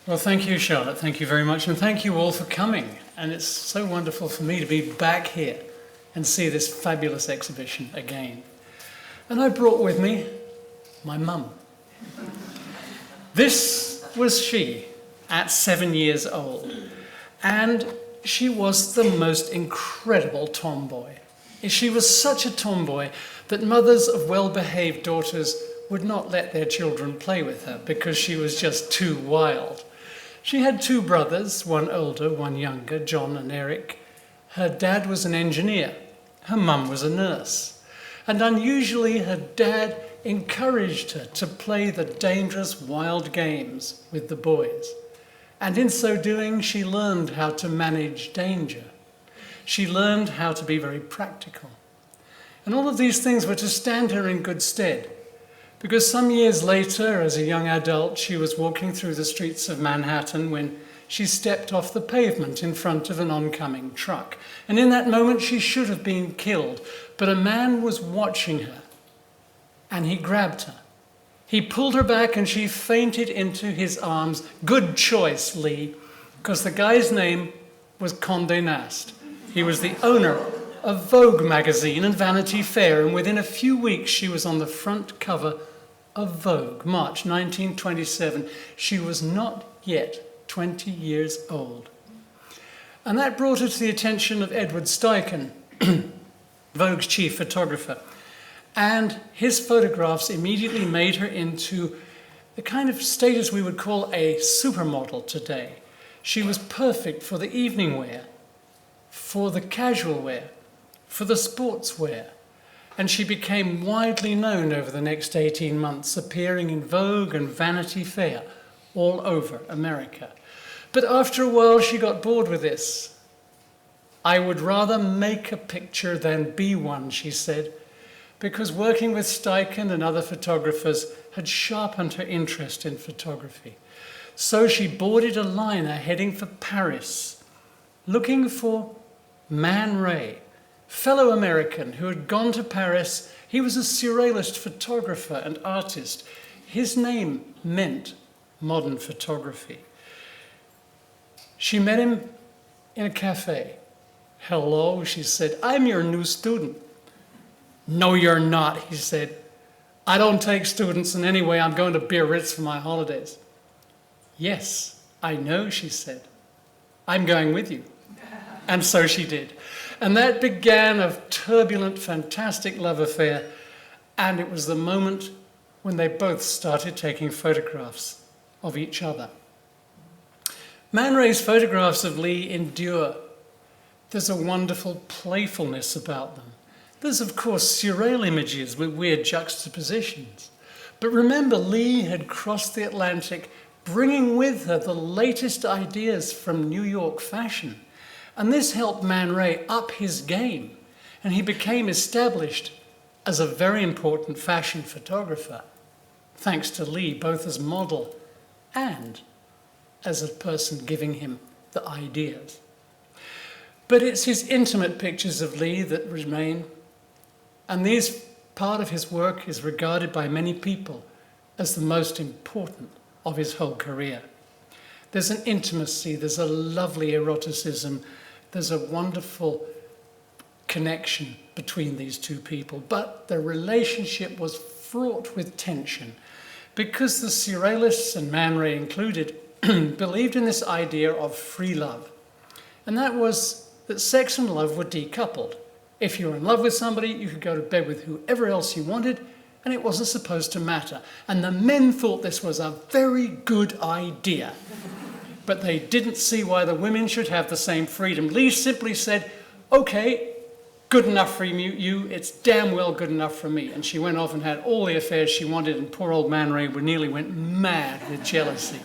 Well, thank you, Charlotte. Thank you very much. And thank you all for coming. And it's so wonderful for me to be back here and see this fabulous exhibition again. And I brought with me my mum. This was she at 7 years old. And she was the most incredible tomboy. She was such a tomboy that mothers of well-behaved daughters would not let their children play with her because she was just too wild. She had two brothers, one older, one younger, John and Eric. Her dad was an engineer. Her mum was a nurse. And unusually, her dad encouraged her to play the dangerous, wild games with the boys. And in so doing, she learned how to manage danger. She learned how to be very practical. And all of these things were to stand her in good stead, because some years later, as a young adult, she was walking through the streets of Manhattan when she stepped off the pavement in front of an oncoming truck. And in that moment, she should have been killed. But a man was watching her, and he grabbed her. He pulled her back, and she fainted into his arms. Good choice, Lee, because the guy's name was Condé Nast. He was the owner of Vogue magazine and Vanity Fair, and within a few weeks, she was on the front cover of Vogue, March 1927. She was not yet 20 years old. And that brought her to the attention of Edward Steichen, Vogue's chief photographer. And his photographs immediately made her into the kind of status we would call a supermodel today. She was perfect for the evening wear, for the casual wear, for the sports wear. And she became widely known over the next 18 months, appearing in Vogue and Vanity Fair all over America. But after a while, she got bored with this. I would rather make a picture than be one, she said, because working with Steichen and other photographers had sharpened her interest in photography. So she boarded a liner heading for Paris, looking for Man Ray, fellow American who had gone to Paris. He was a surrealist photographer and artist. His name meant modern photography. She met him in a cafe. Hello, she said, I'm your new student. No, you're not, he said. I don't take students, and anyway, I'm going to Biarritz for my holidays. Yes, I know, she said. I'm going with you. And so she did. And that began a turbulent, fantastic love affair. And it was the moment when they both started taking photographs of each other. Man Ray's photographs of Lee endure. There's a wonderful playfulness about them. There's, of course, surreal images with weird juxtapositions. But remember, Lee had crossed the Atlantic, bringing with her the latest ideas from New York fashion. And this helped Man Ray up his game, and he became established as a very important fashion photographer, thanks to Lee, both as model and as a person giving him the ideas. But it's his intimate pictures of Lee that remain, and this part of his work is regarded by many people as the most important of his whole career. There's an intimacy, there's a lovely eroticism, there's a wonderful connection between these two people. But the relationship was fraught with tension because the surrealists, and Man Ray included, believed in this idea of free love. And that was that sex and love were decoupled. If you were in love with somebody, you could go to bed with whoever else you wanted, and it wasn't supposed to matter. And the men thought this was a very good idea. But they didn't see why the women should have the same freedom. Lee simply said, okay, good enough for you, it's damn well good enough for me. And she went off and had all the affairs she wanted, and poor old Man Ray nearly went mad with jealousy.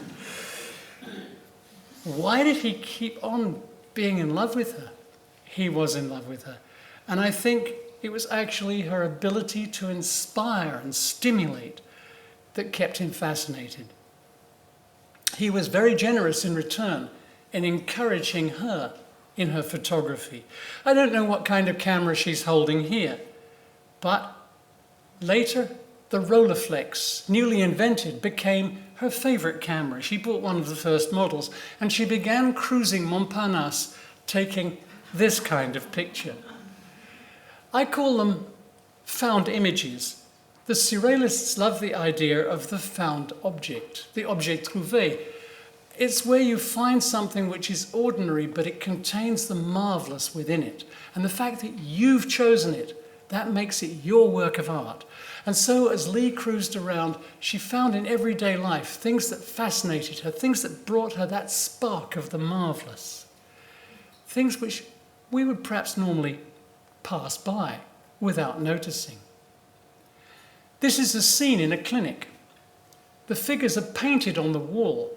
Why did he keep on being in love with her? He was in love with her. And I think it was actually her ability to inspire and stimulate that kept him fascinated. He was very generous in return in encouraging her in her photography. I don't know what kind of camera she's holding here, but later the Rolleiflex, newly invented, became her favourite camera. She bought one of the first models, and she began cruising Montparnasse, taking this kind of picture. I call them found images. The Surrealists love the idea of the found object, the objet trouvé. It's where you find something which is ordinary, but it contains the marvellous within it. And the fact that you've chosen it, that makes it your work of art. And so as Lee cruised around, she found in everyday life things that fascinated her, things that brought her that spark of the marvellous. Things which we would perhaps normally pass by without noticing. This is a scene in a clinic. The figures are painted on the wall,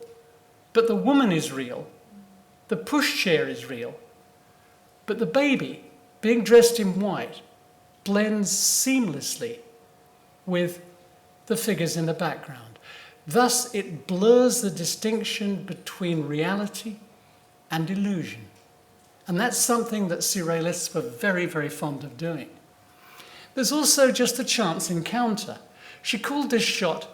but the woman is real. The pushchair is real. But the baby, being dressed in white, blends seamlessly with the figures in the background. Thus, it blurs the distinction between reality and illusion. And that's something that Surrealists were very, very fond of doing. There's also just a chance encounter. She called this shot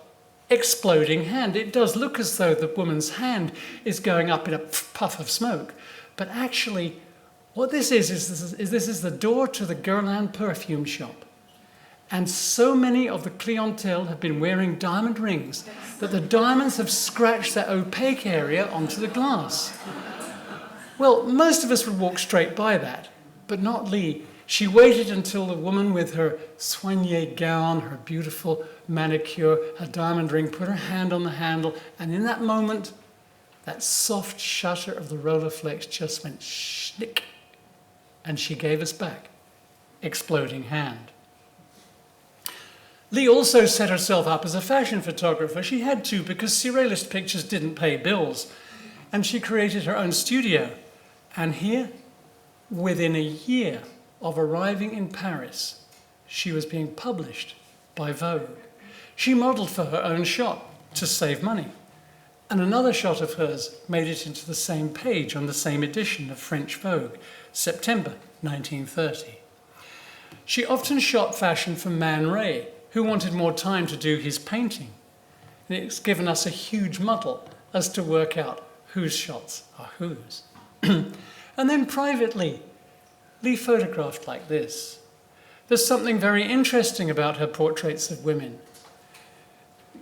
exploding hand. It does look as though the woman's hand is going up in a puff of smoke. But actually, what this is the door to the Guerlain perfume shop. And so many of the clientele have been wearing diamond rings that the diamonds have scratched that opaque area onto the glass. Well, most of us would walk straight by that, but not Lee. She waited until the woman with her soigné gown, her beautiful manicure, her diamond ring, put her hand on the handle, and in that moment, that soft shutter of the Rolleiflex just went schnick, and she gave us back exploding hand. Lee also set herself up as a fashion photographer. She had to because Surrealist pictures didn't pay bills, and she created her own studio. And here, within a year of arriving in Paris, she was being published by Vogue. She modelled for her own shot to save money. And another shot of hers made it into the same page on the same edition of French Vogue, September 1930. She often shot fashion for Man Ray, who wanted more time to do his painting. And it's given us a huge muddle as to work out whose shots are whose. And then privately, Lee photographed like this. There's something very interesting about her portraits of women.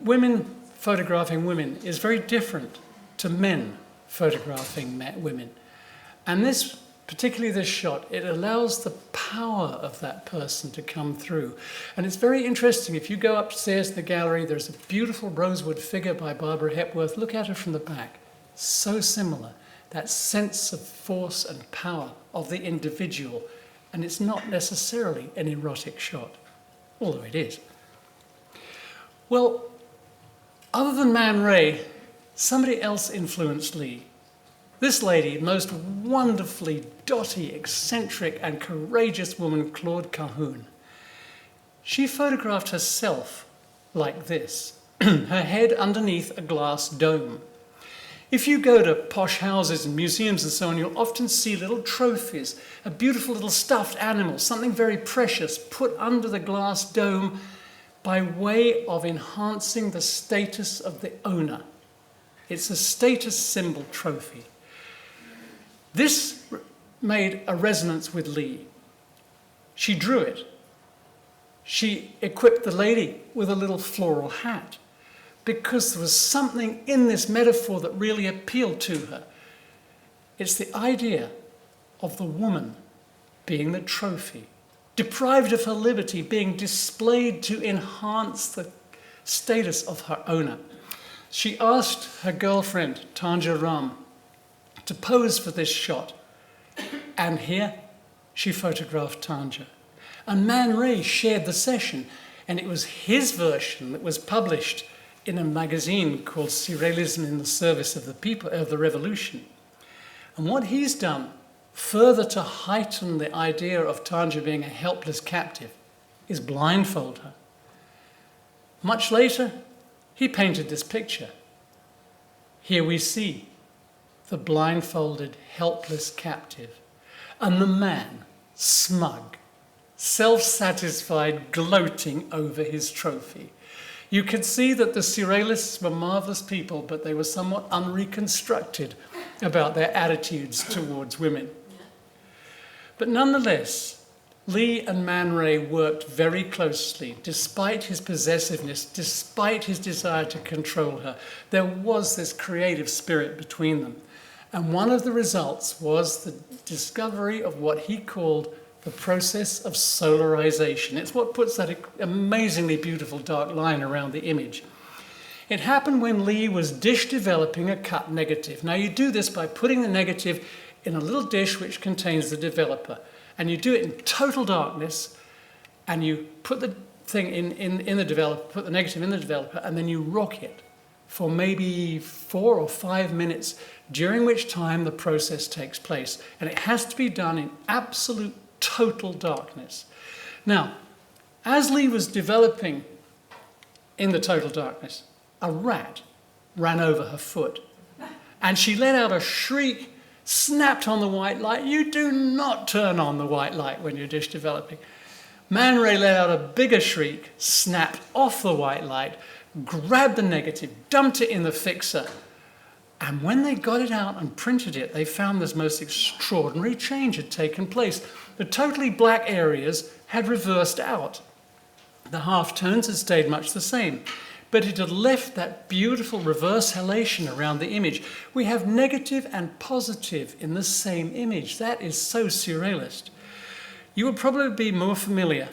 Women photographing women is very different to men photographing women. And this, particularly this shot, it allows the power of that person to come through. And it's very interesting. If you go upstairs in the gallery, there's a beautiful rosewood figure by Barbara Hepworth. Look at her from the back. So similar. That sense of force and power of the individual. And it's not necessarily an erotic shot, although it is. Well, other than Man Ray, somebody else influenced Lee. This lady, most wonderfully dotty, eccentric and courageous woman, Claude Cahun. She photographed herself like this, her head underneath a glass dome. If you go to posh houses and museums and so on, you'll often see little trophies, a beautiful little stuffed animal, something very precious, put under the glass dome by way of enhancing the status of the owner. It's a status symbol trophy. This made a resonance with Lee. She drew it. She equipped the lady with a little floral hat because there was something in this metaphor that really appealed to her. It's the idea of the woman being the trophy, deprived of her liberty, being displayed to enhance the status of her owner. She asked her girlfriend, Tanja Ram, to pose for this shot. And here she photographed Tanja. And Man Ray shared the session, and it was his version that was published in a magazine called Surrealism in the Service of the People of the Revolution. And what he's done, further to heighten the idea of Tanja being a helpless captive, is blindfold her. Much later, he painted this picture. Here we see the blindfolded, helpless captive, and the man, smug, self-satisfied, gloating over his trophy. You could see that the Surrealists were marvelous people, but they were somewhat unreconstructed about their attitudes towards women. But nonetheless, Lee and Man Ray worked very closely, despite his possessiveness, despite his desire to control her. There was this creative spirit between them. And one of the results was the discovery of what he called the process of solarization. It's what puts that amazingly beautiful dark line around the image. It happened when Lee was dish developing a cut negative. Now you do this by putting the negative in a little dish which contains the developer. And you do it in total darkness, and you put the thing in the developer, put the negative in the developer, and then you rock it for maybe 4 or 5 minutes, during which time the process takes place. And it has to be done in absolute total darkness. Now, as Lee was developing in the total darkness, a rat ran over her foot, and she let out a shriek, snapped on the white light. You do not turn on the white light when you're dish developing. Man Ray let out a bigger shriek, snapped off the white light, grabbed the negative, dumped it in the fixer, and when they got it out and printed it, they found this most extraordinary change had taken place. The totally black areas had reversed out. The half-tones had stayed much the same, but it had left that beautiful reverse halation around the image. We have negative and positive in the same image. That is so surrealist. You would probably be more familiar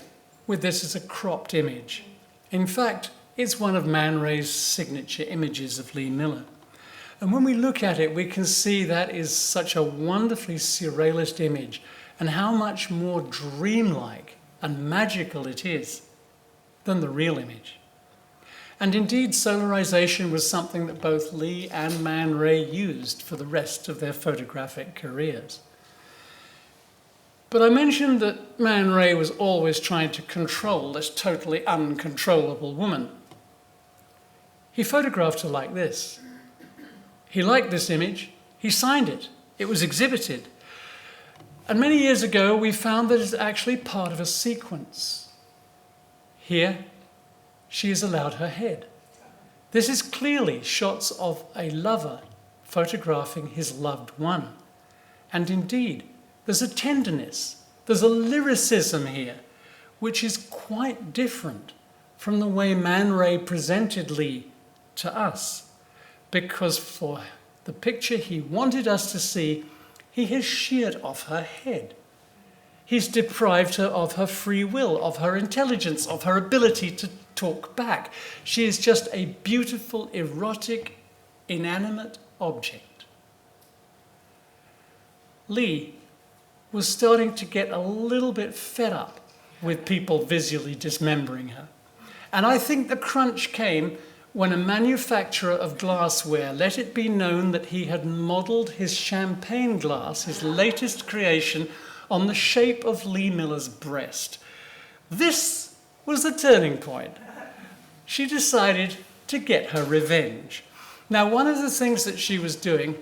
with this as a cropped image. In fact, it's one of Man Ray's signature images of Lee Miller. And when we look at it, we can see that is such a wonderfully surrealist image, and how much more dreamlike and magical it is than the real image. And indeed, solarization was something that both Lee and Man Ray used for the rest of their photographic careers. But I mentioned that Man Ray was always trying to control this totally uncontrollable woman. He photographed her like this. He liked this image. He signed it. It was exhibited. And many years ago, we found that it's actually part of a sequence. Here, she has allowed her head. This is clearly shots of a lover photographing his loved one. And indeed, there's a tenderness, there's a lyricism here, which is quite different from the way Man Ray presented Lee to us. Because for the picture he wanted us to see, he has sheared off her head. He's deprived her of her free will, of her intelligence, of her ability to talk back. She is just a beautiful, erotic, inanimate object. Lee was starting to get a little bit fed up with people visually dismembering her. And I think the crunch came when a manufacturer of glassware let it be known that he had modelled his champagne glass, his latest creation, on the shape of Lee Miller's breast. This was the turning point. She decided to get her revenge. Now, one of the things that she was doing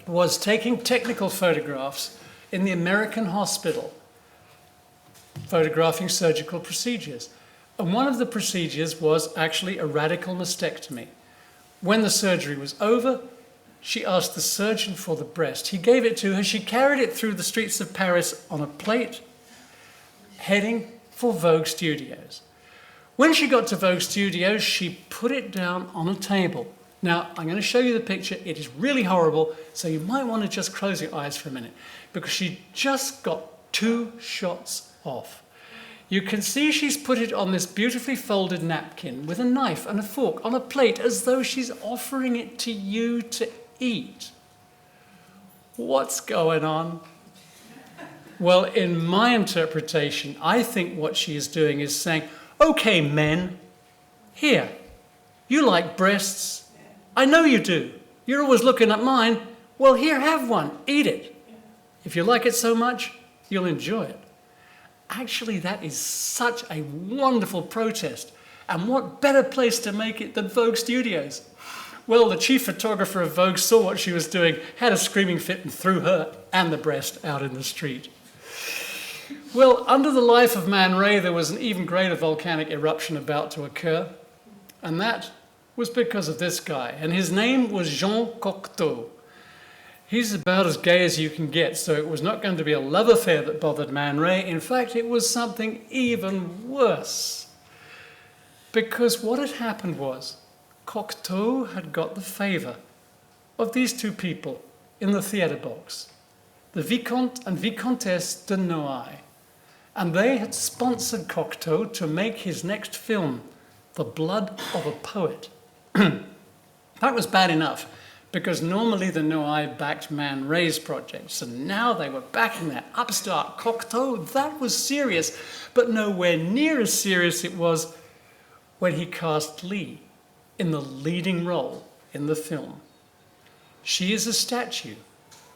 was taking technical photographs in the American hospital, photographing surgical procedures. And one of the procedures was actually a radical mastectomy. When the surgery was over, she asked the surgeon for the breast. He gave it to her. She carried it through the streets of Paris on a plate, heading for Vogue Studios. When she got to Vogue Studios, she put it down on a table. Now, I'm going to show you the picture. It is really horrible, so you might want to just close your eyes for a minute, because she just got 2 shots off. You can see she's put it on this beautifully folded napkin with a knife and a fork on a plate as though she's offering it to you to eat. What's going on? Well, in my interpretation, I think what she is doing is saying, okay, men, here, you like breasts. I know you do. You're always looking at mine. Well, here, have one. Eat it. If you like it so much, you'll enjoy it. Actually, that is such a wonderful protest. And what better place to make it than Vogue Studios? Well, the chief photographer of Vogue saw what she was doing, had a screaming fit, and threw her and the breast out in the street. Well, under the life of Man Ray, there was an even greater volcanic eruption about to occur. And that was because of this guy. And his name was Jean Cocteau. He's about as gay as you can get, so it was not going to be a love affair that bothered Man Ray. In fact, it was something even worse. Because what had happened was, Cocteau had got the favour of these two people in the theatre box, the Vicomte and Vicomtesse de Noailles. And they had sponsored Cocteau to make his next film, The Blood of a Poet. That was bad enough, because normally the Noailles backed Man Ray's projects, and now they were backing that upstart Cocteau. That was serious, but nowhere near as serious it was when he cast Lee in the leading role in the film. She is a statue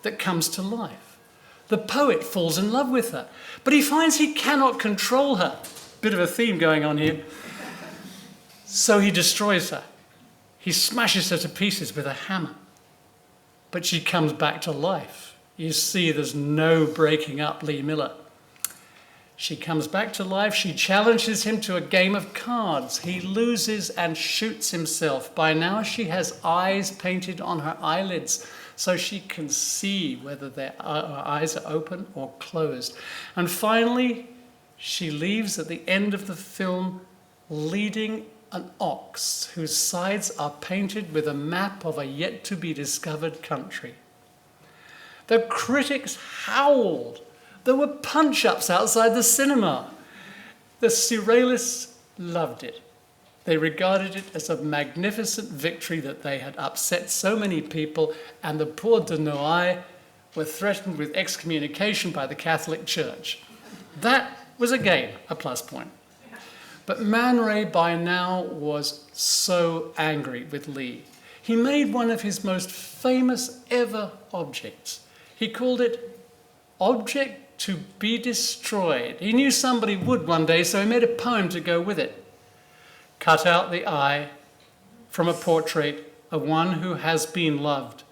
that comes to life. The poet falls in love with her, but he finds he cannot control her. Bit of a theme going on here. So he destroys her. He smashes her to pieces with a hammer. But she comes back to life. You see, there's no breaking up Lee Miller. She comes back to life. She challenges him to a game of cards. He loses and shoots himself. By now she has eyes painted on her eyelids so she can see whether her eyes are open or closed. And finally, she leaves at the end of the film leading an ox whose sides are painted with a map of a yet-to-be-discovered country. The critics howled. There were punch-ups outside the cinema. The Surrealists loved it. They regarded it as a magnificent victory that they had upset so many people, and the poor de Noailles were threatened with excommunication by the Catholic Church. That was again a plus point. But Man Ray by now was so angry with Lee. He made one of his most famous ever objects. He called it Object to be Destroyed. He knew somebody would one day, so he made a poem to go with it. Cut out the eye from a portrait of one who has been loved,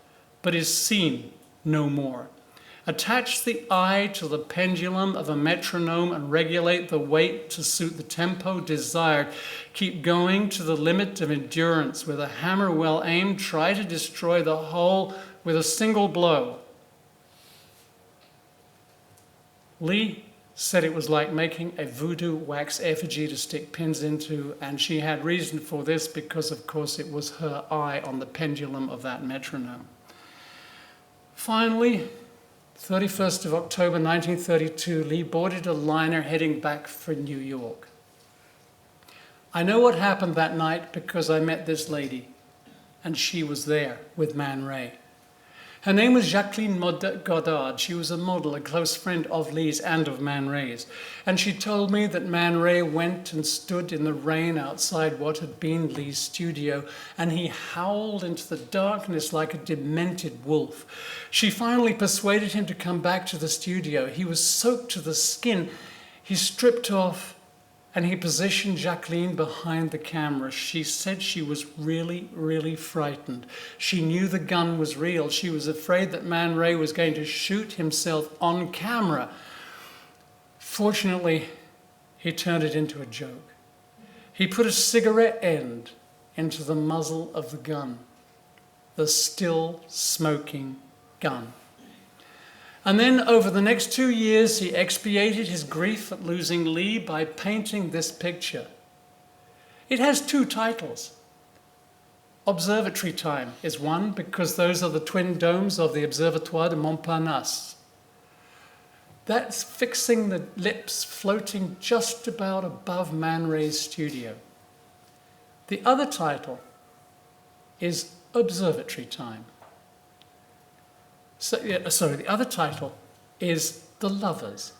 but is seen no more. Attach the eye to the pendulum of a metronome and regulate the weight to suit the tempo desired. Keep going to the limit of endurance. With a hammer well aimed, try to destroy the whole with a single blow. Lee said it was like making a voodoo wax effigy to stick pins into, and she had reason for this because, of course, it was her eye on the pendulum of that metronome. Finally, 31st of October 1932, Lee boarded a liner heading back for New York. I know what happened that night because I met this lady, and she was there with Man Ray. Her name was Jacqueline Goddard. She was a model, a close friend of Lee's and of Man Ray's. And she told me that Man Ray went and stood in the rain outside what had been Lee's studio, and he howled into the darkness like a demented wolf. She finally persuaded him to come back to the studio. He was soaked to the skin. He stripped off and he positioned Jacqueline behind the camera. She said she was really, really frightened. She knew the gun was real. She was afraid that Man Ray was going to shoot himself on camera. Fortunately, he turned it into a joke. He put a cigarette end into the muzzle of the gun, the still smoking gun. And then over the next 2 years, he expiated his grief at losing Lee by painting this picture. It has 2 titles. Observatory Time is one, because those are the twin domes of the Observatoire de Montparnasse. That's fixing the lips floating just about above Man Ray's studio. The other title is Observatory Time. The other title is The Lovers,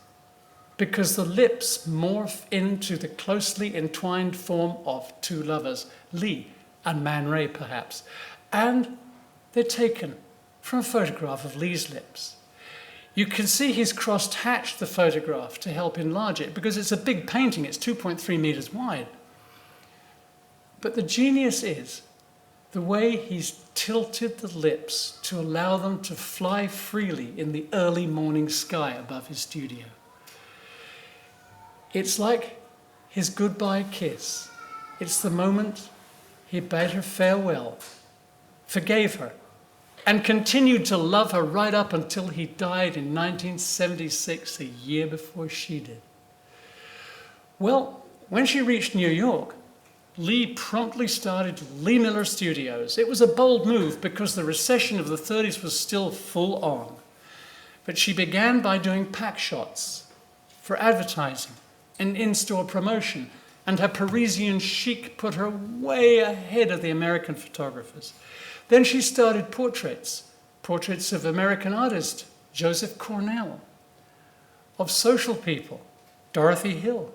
because the lips morph into the closely entwined form of 2 lovers, Lee and Man Ray perhaps, and they're taken from a photograph of Lee's lips. You can see he's cross-hatched the photograph to help enlarge it, because it's a big painting, it's 2.3 meters wide. But the genius is the way he's tilted the lips to allow them to fly freely in the early morning sky above his studio. It's like his goodbye kiss. It's the moment He bade her farewell, forgave her, and continued to love her right up until he died in 1976, a year before she did. Well, when she reached New York, Lee promptly started Lee Miller Studios. It was a bold move because the recession of the 30s was still full on. But she began by doing pack shots for advertising and in-store promotion, and her Parisian chic put her way ahead of the American photographers. Then she started portraits of American artists, Joseph Cornell, of social people, Dorothy Hill.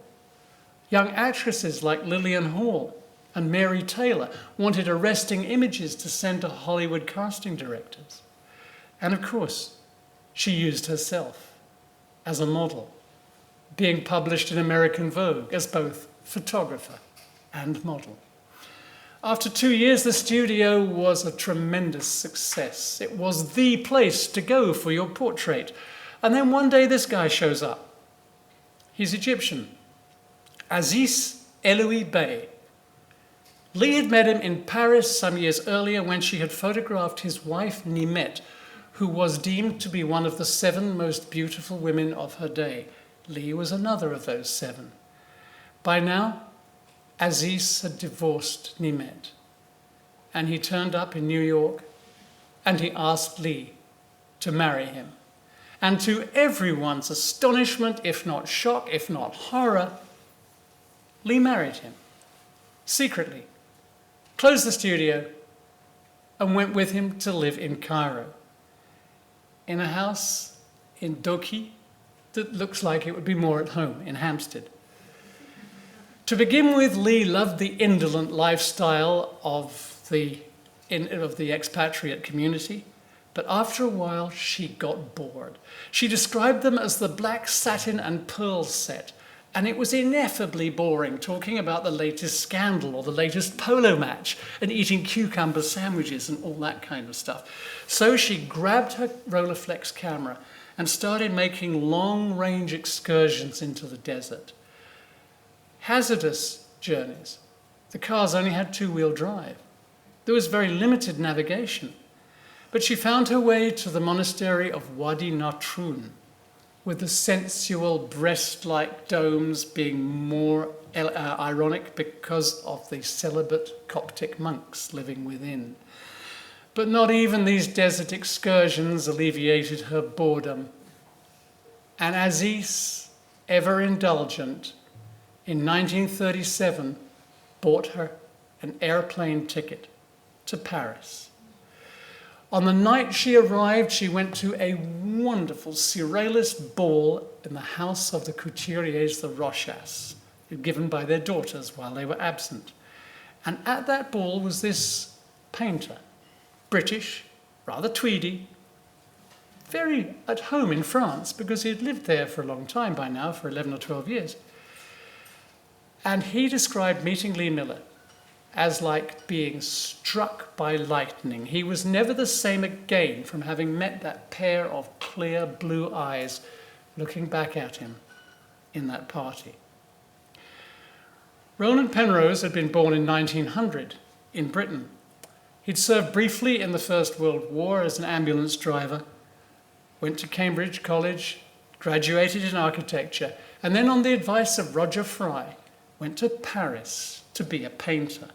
Young actresses like Lillian Hall and Mary Taylor wanted arresting images to send to Hollywood casting directors. And of course, she used herself as a model, being published in American Vogue as both photographer and model. After 2 years, the studio was a tremendous success. It was the place to go for your portrait. And then one day this guy shows up. He's Egyptian. Aziz Eloui Bey. Lee had met him in Paris some years earlier when she had photographed his wife, Nimet, who was deemed to be one of the 7 most beautiful women of her day. Lee was another of those 7. By now, Aziz had divorced Nimet, and he turned up in New York, and he asked Lee to marry him. And to everyone's astonishment, if not shock, if not horror, Lee married him, secretly, closed the studio, and went with him to live in Cairo, in a house in Doki that looks like it would be more at home in Hampstead. To begin with, Lee loved the indolent lifestyle of the expatriate community, but after a while she got bored. She described them as the black satin and pearls set, and it was ineffably boring talking about the latest scandal or the latest polo match and eating cucumber sandwiches and all that kind of stuff. So she grabbed her Rolleiflex camera and started making long-range excursions into the desert. Hazardous journeys. The cars only had 2-wheel drive. There was very limited navigation. But she found her way to the monastery of Wadi Natrun, with the sensual breast-like domes being more ironic because of the celibate Coptic monks living within. But not even these desert excursions alleviated her boredom. And Aziz, ever indulgent, in 1937 bought her an airplane ticket to Paris. On the night she arrived, she went to a wonderful Surrealist ball in the house of the couturiers, the Rochas, given by their daughters while they were absent. And at that ball was this painter, British, rather tweedy, very at home in France because he had lived there for a long time by now, for 11 or 12 years. And he described meeting Lee Miller as like being struck by lightning. He was never the same again from having met that pair of clear blue eyes looking back at him in that party. Roland Penrose had been born in 1900 in Britain. He'd served briefly in the First World War as an ambulance driver, went to Cambridge College, graduated in architecture, and then on the advice of Roger Fry, went to Paris to be a painter.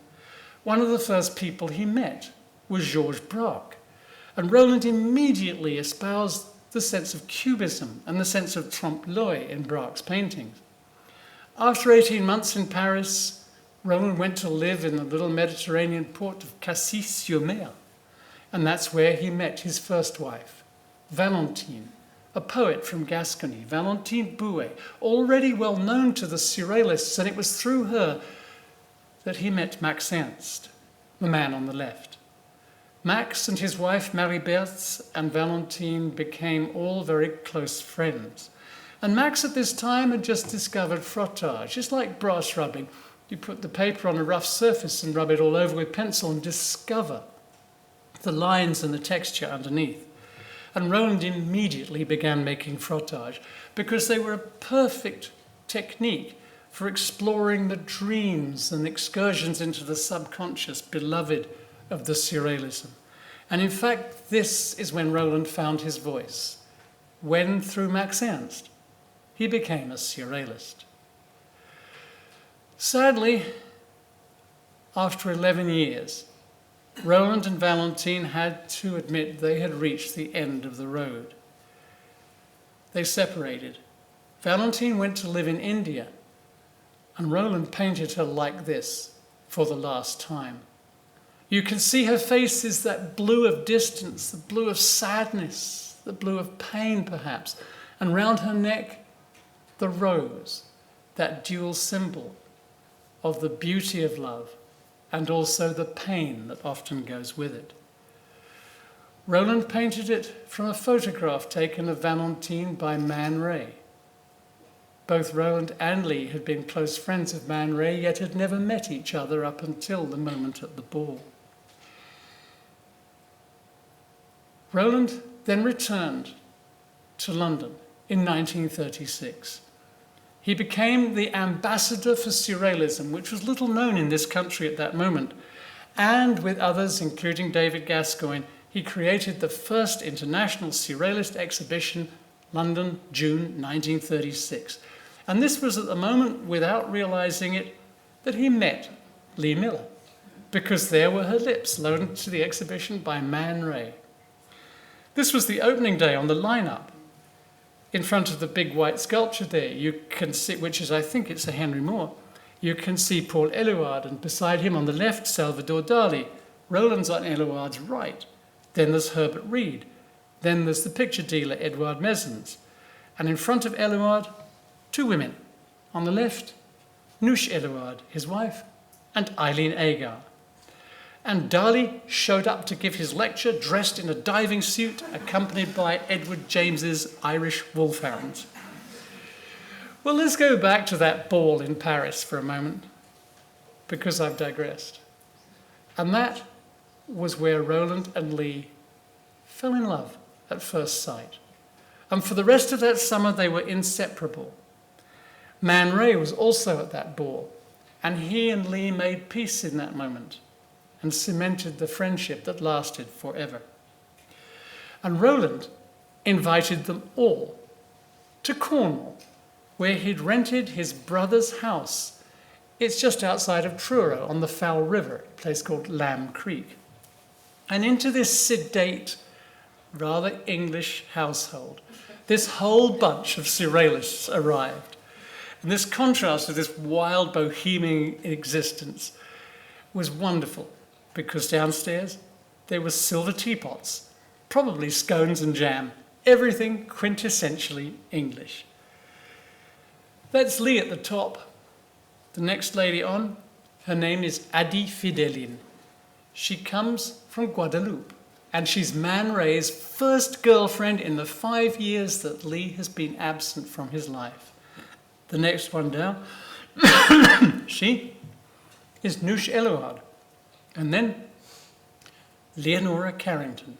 One of the first people he met was Georges Braque, and Roland immediately espoused the sense of cubism and the sense of trompe-l'oeil in Braque's paintings. After 18 months in Paris, Roland went to live in the little Mediterranean port of Cassis-sur-Mer, and that's where he met his first wife, Valentine, a poet from Gascony, Valentine Bouet, already well known to the Surrealists, and it was through her that he met Max Ernst, the man on the left. Max and his wife Marie-Berthe and Valentine became all very close friends. And Max at this time had just discovered frottage. It's like brass rubbing. You put the paper on a rough surface and rub it all over with pencil and discover the lines and the texture underneath. And Roland immediately began making frottage because they were a perfect technique for exploring the dreams and excursions into the subconscious beloved of the surrealism. And in fact, this is when Roland found his voice, when, through Max Ernst, he became a surrealist. Sadly, after 11 years, Roland and Valentine had to admit they had reached the end of the road. They separated. Valentine went to live in India, and Roland painted her like this for the last time. You can see her face is that blue of distance, the blue of sadness, the blue of pain perhaps, and round her neck, the rose, that dual symbol of the beauty of love and also the pain that often goes with it. Roland painted it from a photograph taken of Valentine by Man Ray. Both Roland and Lee had been close friends of Man Ray, yet had never met each other up until the moment at the ball. Roland then returned to London in 1936. He became the ambassador for surrealism, which was little known in this country at that moment. And with others, including David Gascoigne, he created the first international surrealist exhibition, London, June 1936. And this was at the moment, without realizing it, that he met Lee Miller, because there were her lips loaned to the exhibition by Man Ray. This was the opening day on the lineup. In front of the big white sculpture there, you can see, which is, I think it's a Henry Moore, you can see Paul Éluard, and beside him on the left, Salvador Dali. Roland's on Éluard's right. Then there's Herbert Reed. Then there's the picture dealer, Edouard Mezens. And in front of Éluard, two women. On the left, Nouche Éluard, his wife, and Eileen Agar. And Dali showed up to give his lecture dressed in a diving suit, accompanied by Edward James's Irish wolfhounds. Well, let's go back to that ball in Paris for a moment, because I've digressed. And that was where Roland and Lee fell in love at first sight. And for the rest of that summer, they were inseparable. Man Ray was also at that ball, and he and Lee made peace in that moment and cemented the friendship that lasted forever. And Roland invited them all to Cornwall, where he'd rented his brother's house. It's just outside of Truro on the Foul River, a place called Lamb Creek. And into this sedate, rather English household, this whole bunch of surrealists arrived. And this contrast to this wild bohemian existence was wonderful, because downstairs there were silver teapots, probably scones and jam, everything quintessentially English. That's Lee at the top. The next lady on, her name is Adi Fiddling. She comes from Guadeloupe, and she's Man Ray's first girlfriend in the 5 years that Lee has been absent from his life. The next one down, she is Nouche Éluard. And then Leonora Carrington.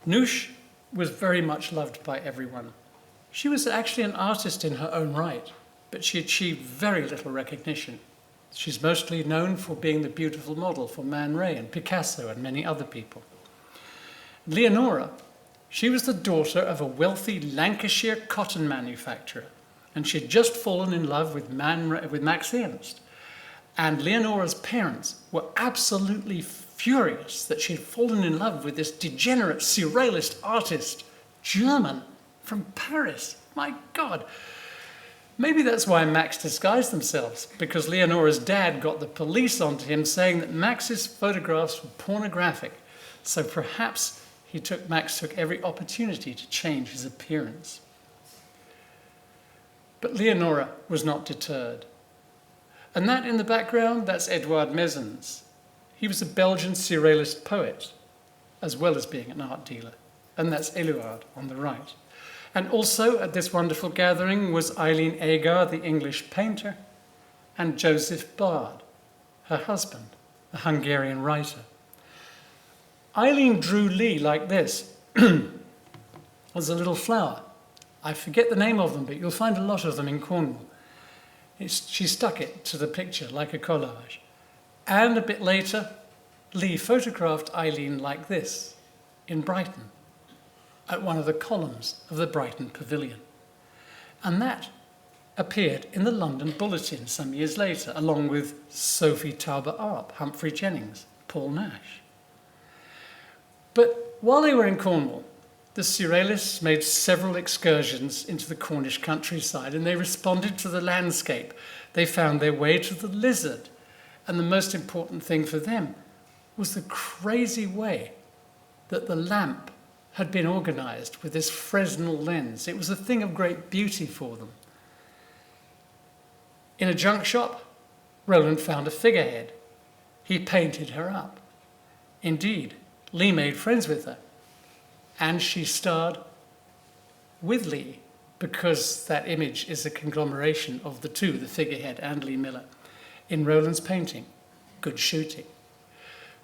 Nouche was very much loved by everyone. She was actually an artist in her own right, but she achieved very little recognition. She's mostly known for being the beautiful model for Man Ray and Picasso and many other people. Leonora, she was the daughter of a wealthy Lancashire cotton manufacturer, and she had just fallen in love with Max Ernst. And Leonora's parents were absolutely furious that she had fallen in love with this degenerate surrealist artist, German, from Paris. My God. Maybe that's why Max disguised themselves, because Leonora's dad got the police onto him saying that Max's photographs were pornographic. So perhaps Max took every opportunity to change his appearance. But Leonora was not deterred. And that in the background, that's Edouard Mezens. He was a Belgian surrealist poet, as well as being an art dealer. And that's Éluard on the right. And also at this wonderful gathering was Eileen Agar, the English painter, and Joseph Bard, her husband, a Hungarian writer. Eileen drew Lee like this, as a little flower. I forget the name of them, but you'll find a lot of them in Cornwall. She stuck it to the picture like a collage. And a bit later, Lee photographed Eileen like this in Brighton, at one of the columns of the Brighton Pavilion. And that appeared in the London Bulletin some years later, along with Sophie Taube-Arp, Humphrey Jennings, Paul Nash. But while they were in Cornwall, the Surrealists made several excursions into the Cornish countryside, and they responded to the landscape. They found their way to the lizard. And the most important thing for them was the crazy way that the lamp had been organized with this Fresnel lens. It was a thing of great beauty for them. In a junk shop, Roland found a figurehead. He painted her up. Indeed, Lee made friends with her. And she starred with Lee, because that image is a conglomeration of the two, the figurehead and Lee Miller, in Roland's painting, Good Shooting.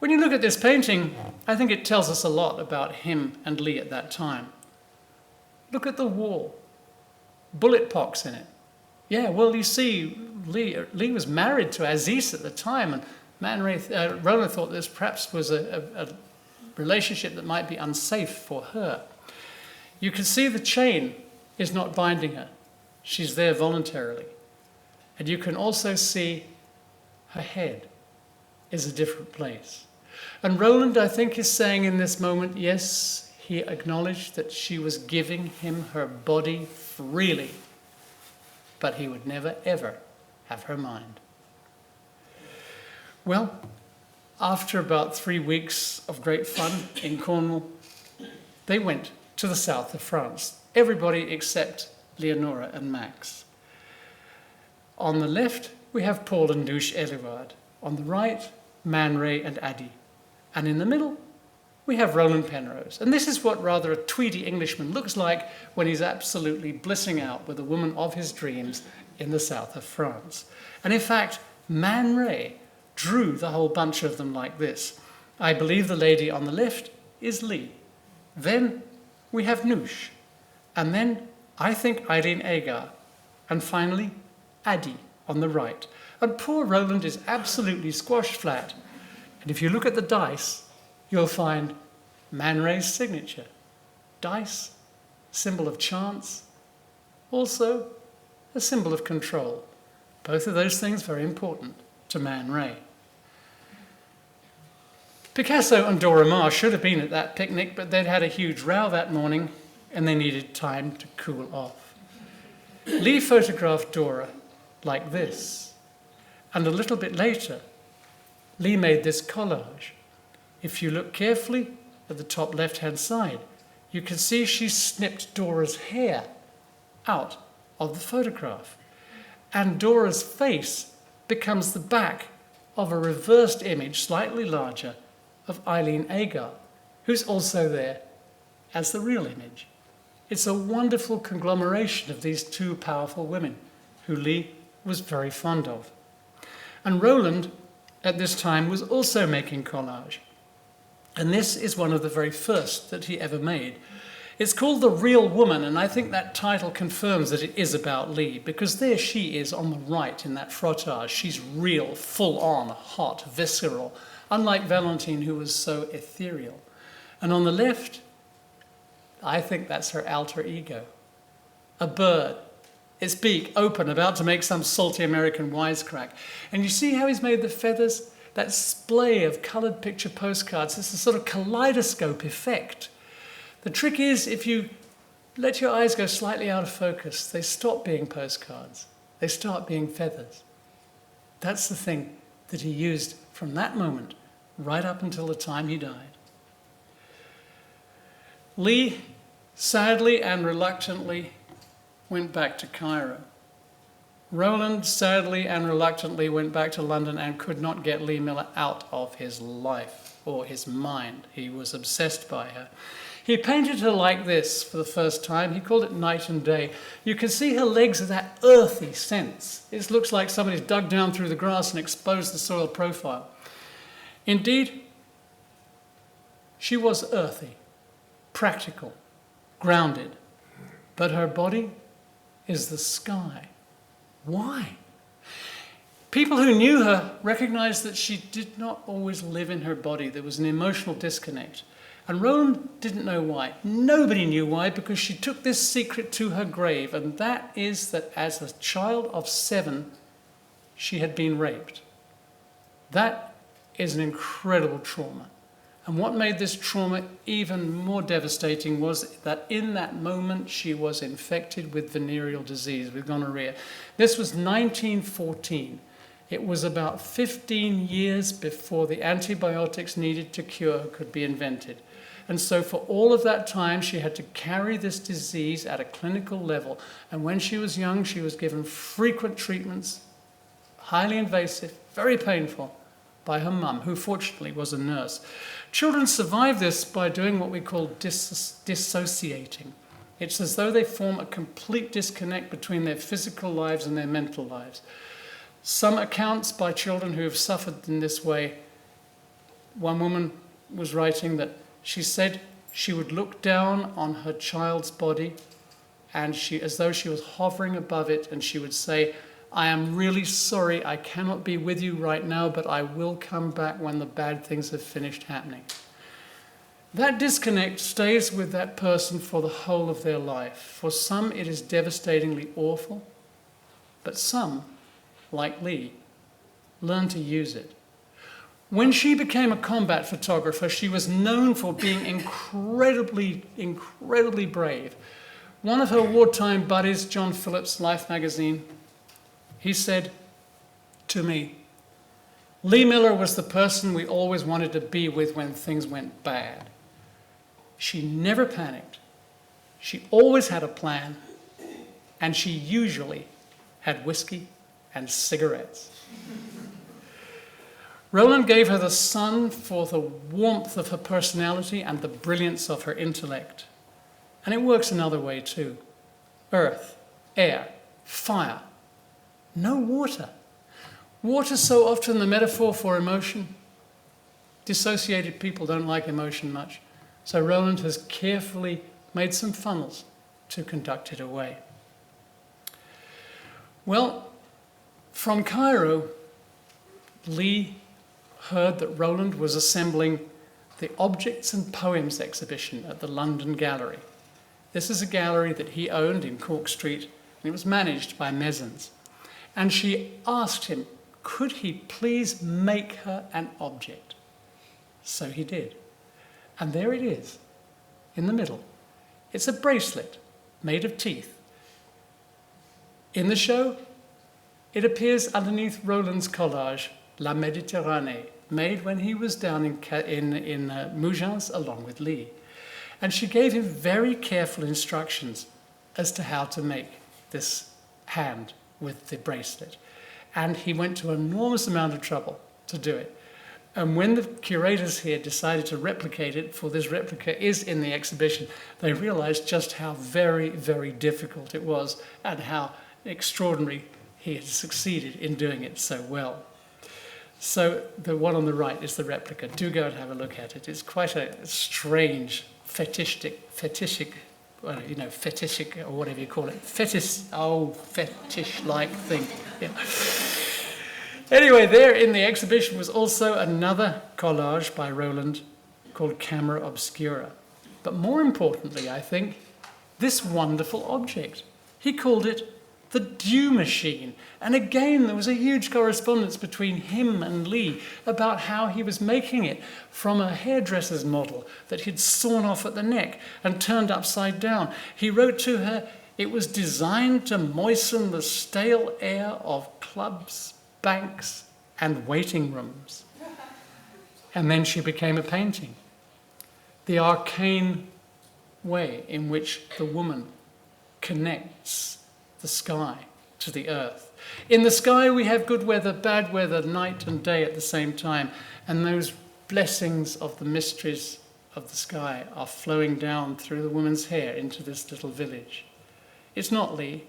When you look at this painting, I think it tells us a lot about him and Lee at that time. Look at the wall. Bullet pocks in it. Yeah, well, you see, Lee was married to Aziz at the time, and Roland thought this perhaps was a relationship that might be unsafe for her. You can see the chain is not binding her. She's there voluntarily. And you can also see her head is a different place. And Roland, I think, is saying in this moment, yes, he acknowledged that she was giving him her body freely, but he would never, ever have her mind. Well, after about 3 weeks of great fun in Cornwall, they went to the south of France. Everybody except Leonora and Max. On the left, we have Paul and Douche Éluard. On the right, Man Ray and Addie. And in the middle, we have Roland Penrose. And this is what rather a tweedy Englishman looks like when he's absolutely blissing out with the woman of his dreams in the south of France. And in fact, Man Ray drew the whole bunch of them like this. I believe the lady on the left is Lee. Then we have Noosh. And then I think Eileen Agar. And finally, Addie on the right. And poor Roland is absolutely squashed flat. And if you look at the dice, you'll find Man Ray's signature. Dice, symbol of chance, also a symbol of control. Both of those things very important to Man Ray. Picasso and Dora Maar should have been at that picnic, but they'd had a huge row that morning and they needed time to cool off. Lee photographed Dora like this. And a little bit later, Lee made this collage. If you look carefully at the top left-hand side, you can see she snipped Dora's hair out of the photograph. And Dora's face becomes the back of a reversed image, slightly larger, of Eileen Agar, who's also there as the real image. It's a wonderful conglomeration of these two powerful women, who Lee was very fond of. And Roland, at this time, was also making collage. And this is one of the very first that he ever made. It's called The Real Woman, and I think that title confirms that it is about Lee, because there she is on the right in that frottage. She's real, full-on, hot, visceral, unlike Valentine, who was so ethereal. And on the left, I think that's her alter ego. A bird, its beak open, about to make some salty American wisecrack. And you see how he's made the feathers? That splay of coloured picture postcards. It's a sort of kaleidoscope effect. The trick is, if you let your eyes go slightly out of focus, they stop being postcards. They start being feathers. That's the thing that he used from that moment right up until the time he died. Lee, sadly and reluctantly, went back to Cairo. Roland, sadly and reluctantly, went back to London and could not get Lee Miller out of his life or his mind. He was obsessed by her. He painted her like this for the first time. He called it Night and Day. You can see her legs of that earthy sense. It looks like somebody's dug down through the grass and exposed the soil profile. Indeed, she was earthy, practical, grounded, but her body is the sky. Why? People who knew her recognized that she did not always live in her body. There was an emotional disconnect. And Roland didn't know why. Nobody knew why, because she took this secret to her grave, and that is that as a child of 7, she had been raped. That is an incredible trauma. And what made this trauma even more devastating was that in that moment she was infected with venereal disease, with gonorrhea. This was 1914. It was about 15 years before the antibiotics needed to cure her could be invented. And so for all of that time, she had to carry this disease at a clinical level. And when she was young, she was given frequent treatments, highly invasive, very painful, by her mum, who fortunately was a nurse. Children survive this by doing what we call dissociating. It's as though they form a complete disconnect between their physical lives and their mental lives. Some accounts by children who have suffered in this way, one woman was writing that she said she would look down on her child's body and as though she was hovering above it, and she would say, "I am really sorry, I cannot be with you right now, but I will come back when the bad things have finished happening." That disconnect stays with that person for the whole of their life. For some, it is devastatingly awful, but some, like Lee, learn to use it. When she became a combat photographer, she was known for being incredibly, incredibly brave. One of her wartime buddies, John Phillips, Life magazine, he said to me, "Lee Miller was the person we always wanted to be with when things went bad. She never panicked. She always had a plan, and she usually had whiskey and cigarettes." Roland gave her the sun for the warmth of her personality and the brilliance of her intellect. And it works another way too. Earth, air, fire, no water. Water so often the metaphor for emotion. Dissociated people don't like emotion much. So Roland has carefully made some funnels to conduct it away. Well, from Cairo, Lee heard that Roland was assembling the Objects and Poems exhibition at the London Gallery. This is a gallery that he owned in Cork Street, and it was managed by Mezins. And she asked him, could he please make her an object? So he did. And there it is, in the middle. It's a bracelet made of teeth. In the show, it appears underneath Roland's collage, La Méditerranée, made when he was down in Mougins along with Lee. And she gave him very careful instructions as to how to make this hand with the bracelet. And he went to an enormous amount of trouble to do it. And when the curators here decided to replicate it, for this replica is in the exhibition, they realized just how very, very difficult it was and how extraordinary he had succeeded in doing it so well. So the one on the right is the replica. Do go and have a look at it. It's quite a strange, fetishic, or whatever you call it. Fetish-like thing. Yeah. Anyway, there in the exhibition was also another collage by Roland called Camera Obscura. But more importantly, I think, this wonderful object. He called it the Dew Machine. And again, there was a huge correspondence between him and Lee about how he was making it from a hairdresser's model that he'd sawn off at the neck and turned upside down. He wrote to her, it was designed to moisten the stale air of clubs, banks, and waiting rooms. And then she became a painting. The arcane way in which the woman connects the sky to the earth. In the sky we have good weather, bad weather, night and day at the same time, and those blessings of the mysteries of the sky are flowing down through the woman's hair into this little village. It's not Lee.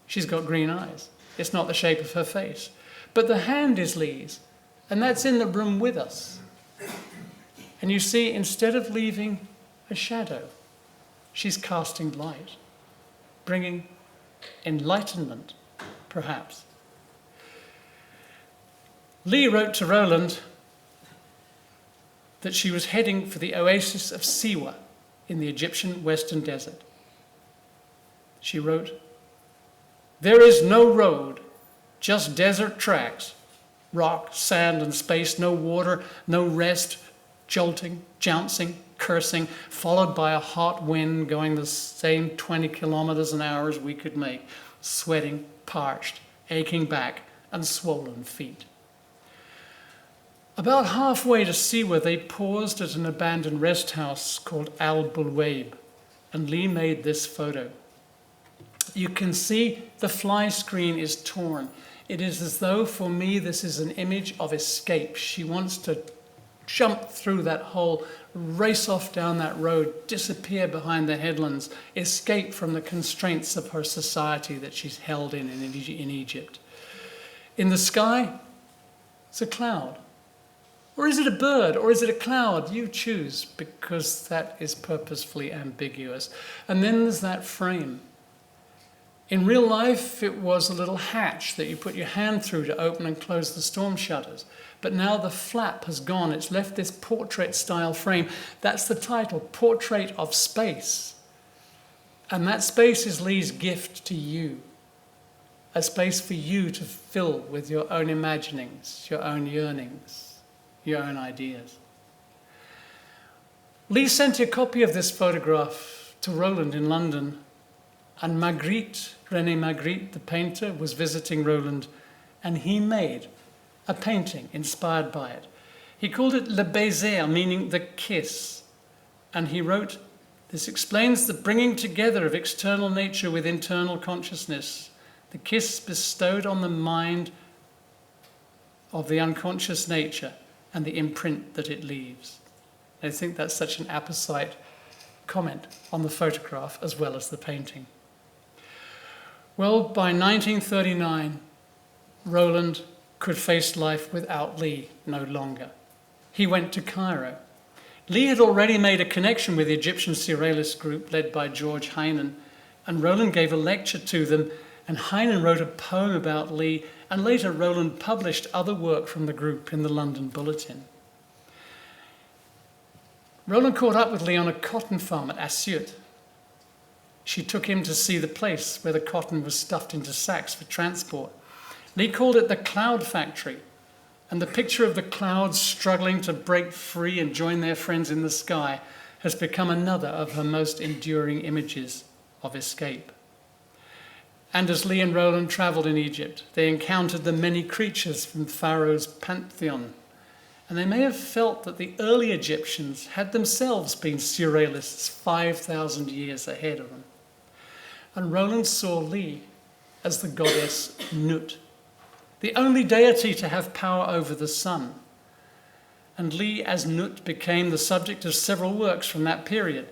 She's got green eyes. It's not the shape of her face. But the hand is Lee's, and that's in the room with us. And you see, instead of leaving a shadow, she's casting light, bringing enlightenment, perhaps. Lee wrote to Roland that she was heading for the oasis of Siwa in the Egyptian Western Desert. She wrote, "There is no road, just desert tracks, rock, sand, and space, no water, no rest, jolting, jouncing, cursing, followed by a hot wind going the same 20 kilometers an hour as we could make, sweating, parched, aching back, and swollen feet." About halfway to Siwa, they paused at an abandoned rest house called Al Bulwaib, and Lee made this photo. You can see the fly screen is torn. It is as though, for me, this is an image of escape. She wants to jump through that hole, race off down that road, disappear behind the headlands, escape from the constraints of her society that she's held in Egypt. In the sky, it's a cloud. Or is it a bird? Or is it a cloud? You choose, because that is purposefully ambiguous. And then there's that frame. In real life, it was a little hatch that you put your hand through to open and close the storm shutters. But now the flap has gone. It's left this portrait-style frame. That's the title, Portrait of Space. And that space is Lee's gift to you. A space for you to fill with your own imaginings, your own yearnings, your own ideas. Lee sent a copy of this photograph to Roland in London, and Magritte, René Magritte, the painter, was visiting Roland, and he made a painting inspired by it. He called it Le Baiser, meaning the kiss, and he wrote, "This explains the bringing together of external nature with internal consciousness, the kiss bestowed on the mind of the unconscious nature, and the imprint that it leaves." I think that's such an apposite comment on the photograph as well as the painting. Well, by 1939, Roland could face life without Lee no longer. He went to Cairo. Lee had already made a connection with the Egyptian Surrealist group led by George Heynen, and Roland gave a lecture to them, and Heynen wrote a poem about Lee, and later Roland published other work from the group in the London Bulletin. Roland caught up with Lee on a cotton farm at Asyut. She took him to see the place where the cotton was stuffed into sacks for transport. Lee called it the Cloud Factory, and the picture of the clouds struggling to break free and join their friends in the sky has become another of her most enduring images of escape. And as Lee and Roland travelled in Egypt, they encountered the many creatures from Pharaoh's pantheon, and they may have felt that the early Egyptians had themselves been surrealists 5,000 years ahead of them. And Roland saw Lee as the goddess Nut, the only deity to have power over the sun. And Lee as Nut became the subject of several works from that period.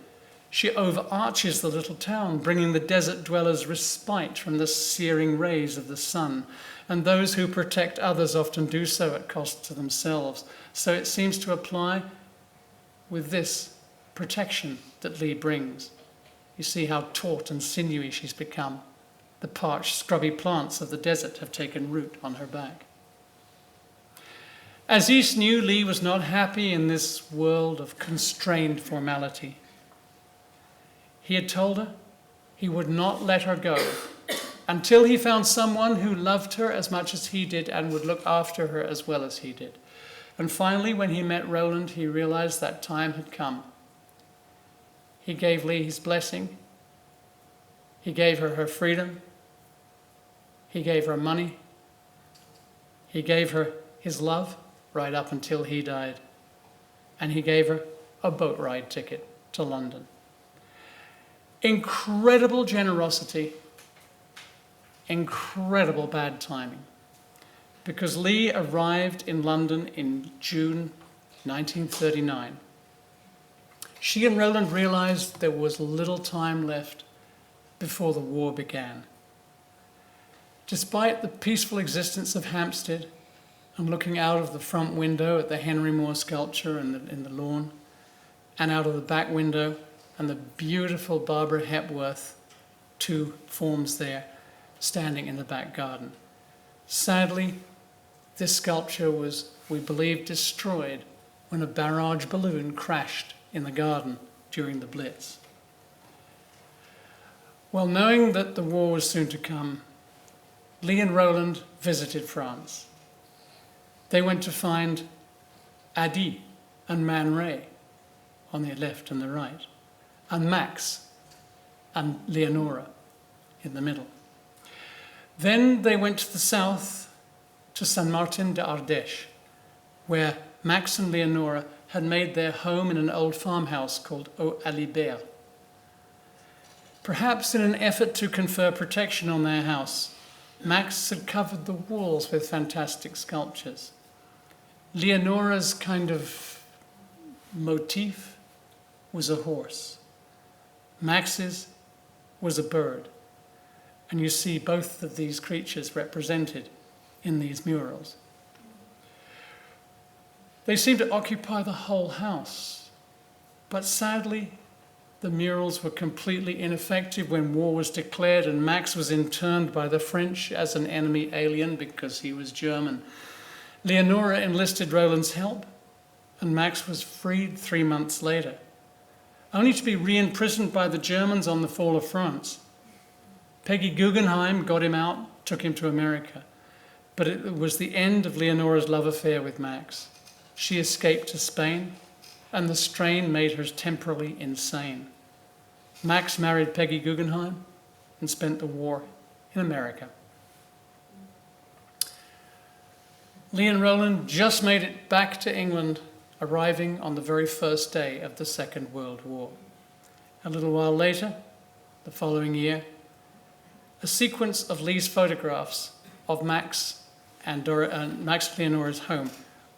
She overarches the little town, bringing the desert dwellers respite from the searing rays of the sun, and those who protect others often do so at cost to themselves. So it seems to apply with this protection that Lee brings. You see how taut and sinewy she's become. The parched, scrubby plants of the desert have taken root on her back. Aziz knew Lee was not happy in this world of constrained formality. He had told her he would not let her go until he found someone who loved her as much as he did and would look after her as well as he did. And finally, when he met Roland, he realized that time had come. He gave Lee his blessing. He gave her her freedom. He gave her money. He gave her his love right up until he died. And he gave her a boat ride ticket to London. Incredible generosity, incredible bad timing. Because Lee arrived in London in June 1939. She and Roland realized there was little time left before the war began. Despite the peaceful existence of Hampstead and looking out of the front window at the Henry Moore sculpture in the lawn, and out of the back window and the beautiful Barbara Hepworth, two forms there standing in the back garden. Sadly, This sculpture was, we believe, destroyed when a barrage balloon crashed in the garden during the Blitz. Well, knowing that the war was soon to come, Lee and Roland visited France. They went to find Adi and Man Ray on the left and the right, and Max and Leonora in the middle. Then they went to the south to Saint Martin de Ardèche, where Max and Leonora had made their home in an old farmhouse called Aux Alibert. Perhaps in an effort to confer protection on their house, Max had covered the walls with fantastic sculptures. Leonora's kind of motif was a horse. Max's was a bird. And you see both of these creatures represented in these murals. They seem to occupy the whole house, but sadly, the murals were completely ineffective when war was declared and Max was interned by the French as an enemy alien because he was German. Leonora enlisted Roland's help, and Max was freed 3 months later, only to be re-imprisoned by the Germans on the fall of France. Peggy Guggenheim got him out, took him to America, but it was the end of Leonora's love affair with Max. She escaped to Spain, and the strain made her temporarily insane. Max married Peggy Guggenheim and spent the war in America. Lee and Roland just made it back to England, arriving on the very first day of the Second World War. A little while later, the following year, a sequence of Lee's photographs of Max and Leonora's home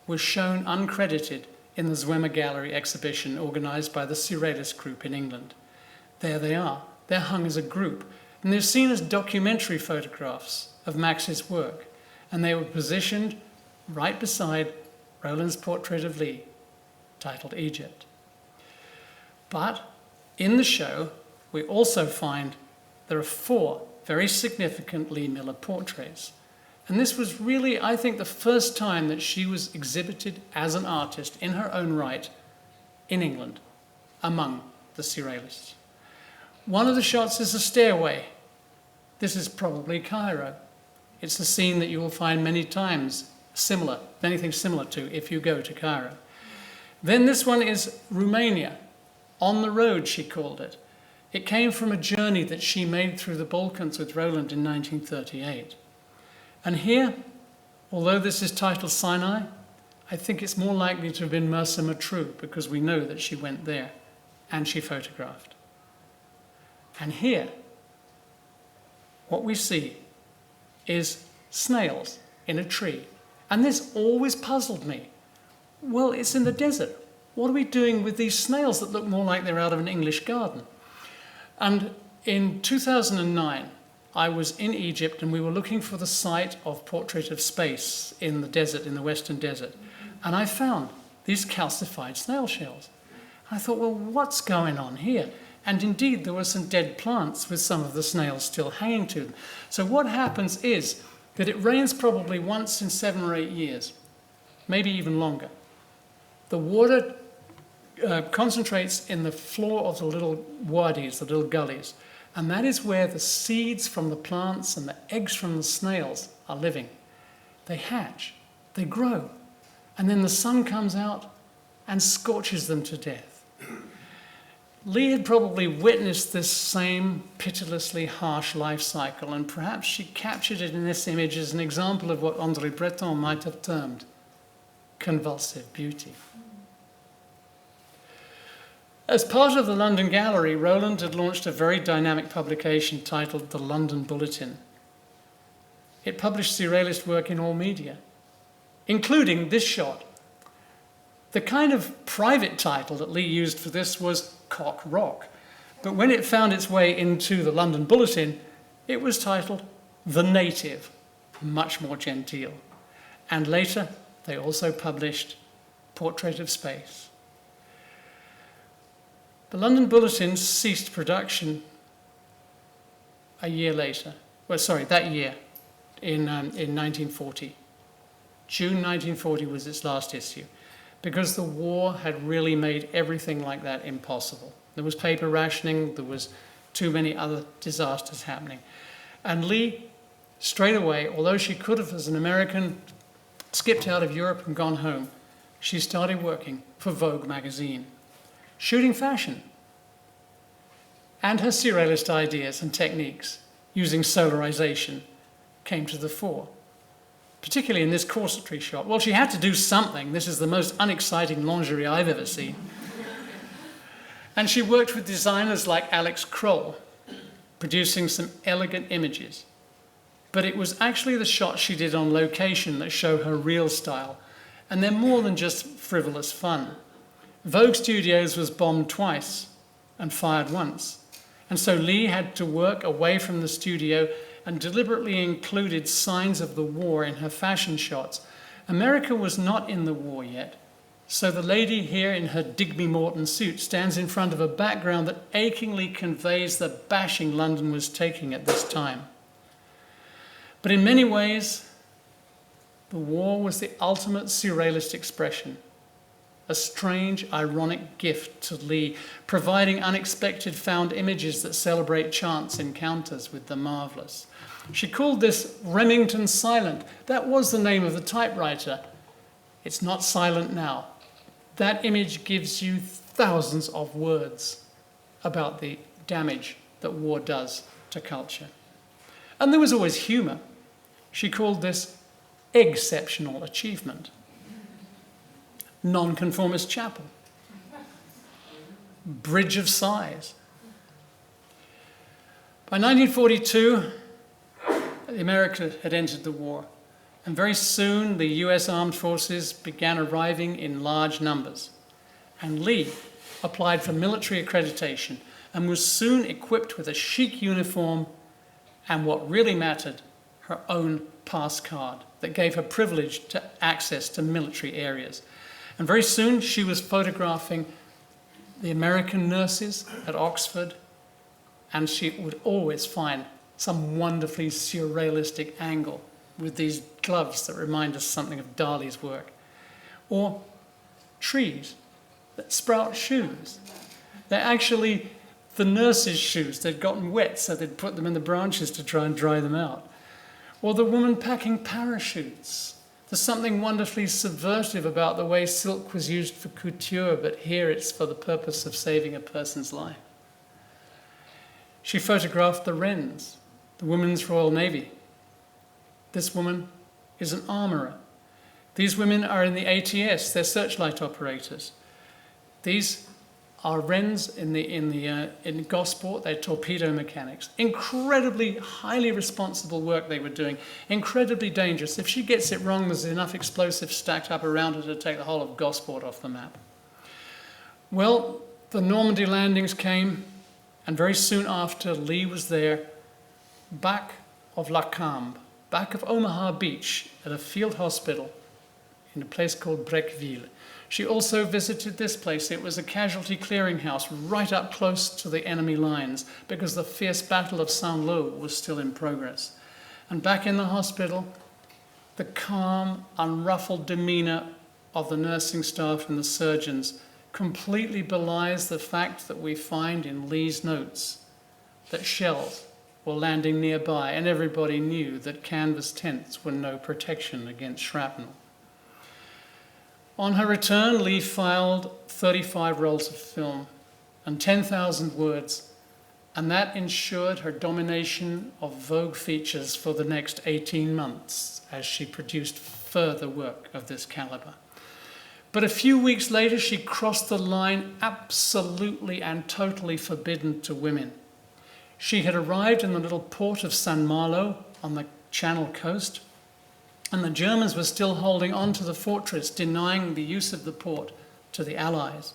was shown uncredited in the Zwemmer Gallery exhibition organised by the Surrealist group in England. There they are. They're hung as a group, and they're seen as documentary photographs of Max's work, and they were positioned right beside Roland's portrait of Lee, titled Egypt. But in the show, we also find there are 4 very significant Lee Miller portraits. And this was really, I think, the first time that she was exhibited as an artist in her own right in England, among the Surrealists. One of the shots is a stairway. This is probably Cairo. It's a scene that you will find many times similar, anything similar to if you go to Cairo. Then this one is Romania, on the road, she called it. It came from a journey that she made through the Balkans with Roland in 1938. And here, although this is titled Sinai, I think it's more likely to have been Mersa Matruh because we know that she went there and she photographed. And here, what we see is snails in a tree. And this always puzzled me. Well, it's in the desert. What are we doing with these snails that look more like they're out of an English garden? And in 2009, I was in Egypt and we were looking for the site of Portrait of Space in the desert, in the Western Desert. And I found these calcified snail shells. I thought, well, what's going on here? And indeed, there were some dead plants with some of the snails still hanging to them. So what happens is that it rains probably once in 7 or 8 years, maybe even longer. The water concentrates in the floor of the little wadis, the little gullies, and that is where the seeds from the plants and the eggs from the snails are living. They hatch, they grow, and then the sun comes out and scorches them to death. Lee had probably witnessed this same pitilessly harsh life cycle, and perhaps she captured it in this image as an example of what André Breton might have termed convulsive beauty. As part of the London Gallery, Roland had launched a very dynamic publication titled The London Bulletin. It published Surrealist work in all media, including this shot. The kind of private title that Lee used for this was Cock Rock, but when it found its way into the London Bulletin, it was titled The Native, much more genteel. And later, they also published Portrait of Space. The London Bulletin ceased production a year later. That year, in 1940. June 1940 was its last issue, because the war had really made everything like that impossible. There was paper rationing, there was too many other disasters happening. And Lee, straight away, although she could have, as an American, skipped out of Europe and gone home, she started working for Vogue magazine, shooting fashion. And her surrealist ideas and techniques, using solarization, came to the fore, particularly in this corsetry shot. Well, she had to do something. This is the most unexciting lingerie I've ever seen. And she worked with designers like Alex Kroll, producing some elegant images. But it was actually the shots she did on location that show her real style. And they're more than just frivolous fun. Vogue Studios was bombed twice and fired once. And so Lee had to work away from the studio and deliberately included signs of the war in her fashion shots. America was not in the war yet. So the lady here in her Digby Morton suit stands in front of a background that achingly conveys the bashing London was taking at this time. But in many ways, the war was the ultimate surrealist expression, a strange, ironic gift to Lee, providing unexpected found images that celebrate chance encounters with the marvelous. She called this Remington Silent. That was the name of the typewriter. It's not silent now. That image gives you thousands of words about the damage that war does to culture. And there was always humor. She called this exceptional achievement. Nonconformist chapel. Bridge of sighs. By 1942, America had entered the war. And very soon, the US Armed Forces began arriving in large numbers. And Lee applied for military accreditation and was soon equipped with a chic uniform and, what really mattered, her own pass card that gave her privilege to access to military areas. And very soon, she was photographing the American nurses at Oxford, and she would always find some wonderfully surrealistic angle with these gloves that remind us something of Dali's work. Or trees that sprout shoes. They're actually the nurses' shoes. They'd gotten wet, so they'd put them in the branches to try and dry them out. Or the woman packing parachutes. There's something wonderfully subversive about the way silk was used for couture, but here it's for the purpose of saving a person's life. She photographed the Wrens, the Women's Royal Navy. This woman is an armourer. These women are in the ATS, they're searchlight operators. These are Wrens in Gosport, they're torpedo mechanics. Incredibly highly responsible work they were doing, incredibly dangerous. If she gets it wrong, there's enough explosives stacked up around her to take the whole of Gosport off the map. Well, the Normandy Landings came, and very soon after, Lee was there, back of La Cambre, back of Omaha Beach, at a field hospital in a place called Brequeville. She also visited this place. It was a casualty clearinghouse right up close to the enemy lines because the fierce Battle of Saint-Lô was still in progress. And back in the hospital, the calm, unruffled demeanor of the nursing staff and the surgeons completely belies the fact that we find in Lee's notes that shells were landing nearby, and everybody knew that canvas tents were no protection against shrapnel. On her return, Lee filed 35 rolls of film and 10,000 words, and that ensured her domination of Vogue features for the next 18 months as she produced further work of this caliber. But a few weeks later, she crossed the line absolutely and totally forbidden to women. She had arrived in the little port of San Malo on the Channel coast, and the Germans were still holding on to the fortress, denying the use of the port to the Allies.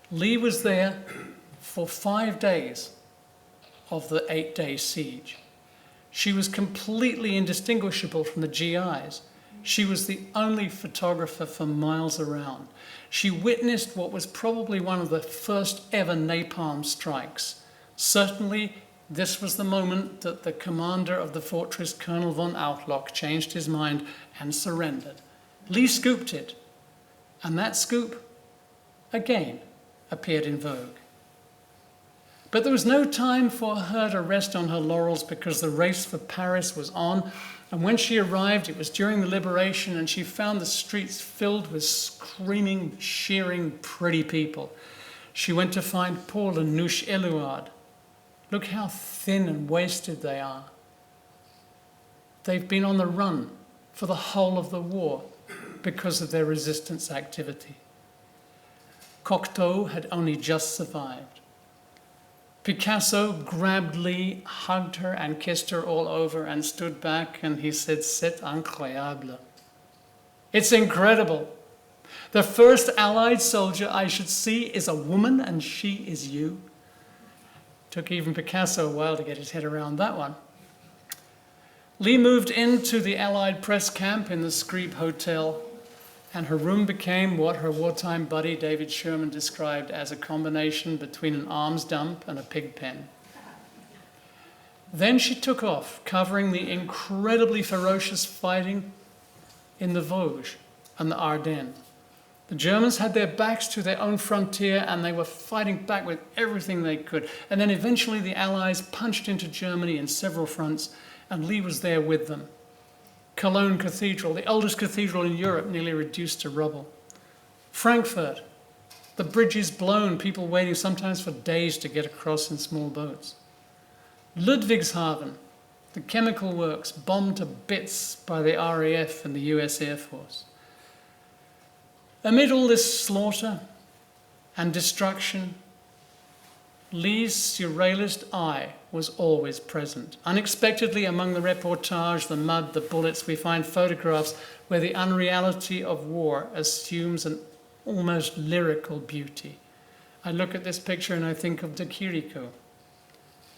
Lee was there for 5 days of the 8-day siege. She was completely indistinguishable from the GIs. She was the only photographer for miles around. She witnessed what was probably one of the first ever napalm strikes. Certainly, this was the moment that the commander of the fortress, Colonel von Outlock, changed his mind and surrendered. Lee scooped it, and that scoop, again, appeared in Vogue. But there was no time for her to rest on her laurels because the race for Paris was on, and when she arrived, it was during the liberation, and she found the streets filled with screaming, cheering, pretty people. She went to find Paul and Nouche Eluard. Look how thin and wasted they are. They've been on the run for the whole of the war because of their resistance activity. Cocteau had only just survived. Picasso grabbed Lee, hugged her and kissed her all over and stood back, and he said, "C'est incroyable." It's incredible. The first Allied soldier I should see is a woman, and she is you. Took even Picasso a while to get his head around that one. Lee moved into the Allied press camp in the Scribe Hotel, and her room became what her wartime buddy David Sherman described as a combination between an arms dump and a pig pen. Then she took off, covering the incredibly ferocious fighting in the Vosges and the Ardennes. The Germans had their backs to their own frontier, and they were fighting back with everything they could. And then eventually the Allies punched into Germany in several fronts, and Lee was there with them. Cologne Cathedral, the oldest cathedral in Europe, nearly reduced to rubble. Frankfurt, the bridges blown, people waiting sometimes for days to get across in small boats. Ludwigshafen, the chemical works, bombed to bits by the RAF and the US Air Force. Amid all this slaughter and destruction, Lee's surrealist eye was always present. Unexpectedly, among the reportage, the mud, the bullets, we find photographs where the unreality of war assumes an almost lyrical beauty. I look at this picture and I think of de Chirico.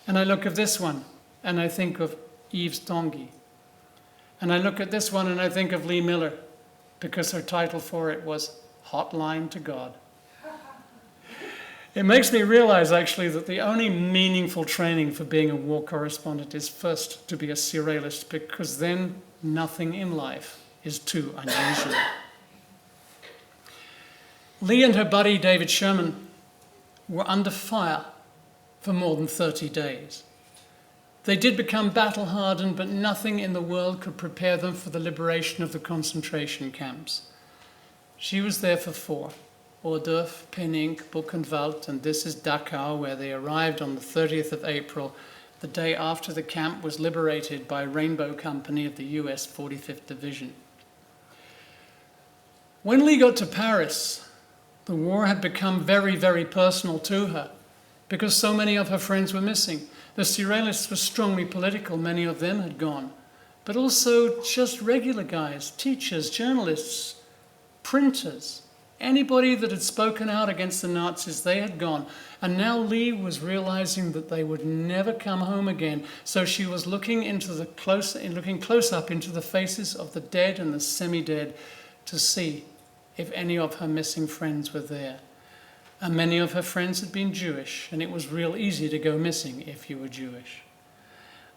And I look at this one and I think of Yves Tanguy. And I look at this one and I think of Lee Miller, because her title for it was Hotline to God. It makes me realize, actually, that the only meaningful training for being a war correspondent is first to be a surrealist, because then nothing in life is too unusual. Lee and her buddy David Sherman were under fire for more than 30 days. They did become battle-hardened, but nothing in the world could prepare them for the liberation of the concentration camps. She was there for 4. Ohrdruf, Penning, Buchenwald, and this is Dachau, where they arrived on the 30th of April, the day after the camp was liberated by Rainbow Company of the US 45th Division. When Lee got to Paris, the war had become very, very personal to her, because so many of her friends were missing. The surrealists were strongly political, many of them had gone, but also just regular guys, teachers, journalists, printers. Anybody that had spoken out against the Nazis, they had gone. And now Lee was realizing that they would never come home again. So she was looking close up into the faces of the dead and the semi-dead to see if any of her missing friends were there. And many of her friends had been Jewish, and it was real easy to go missing if you were Jewish.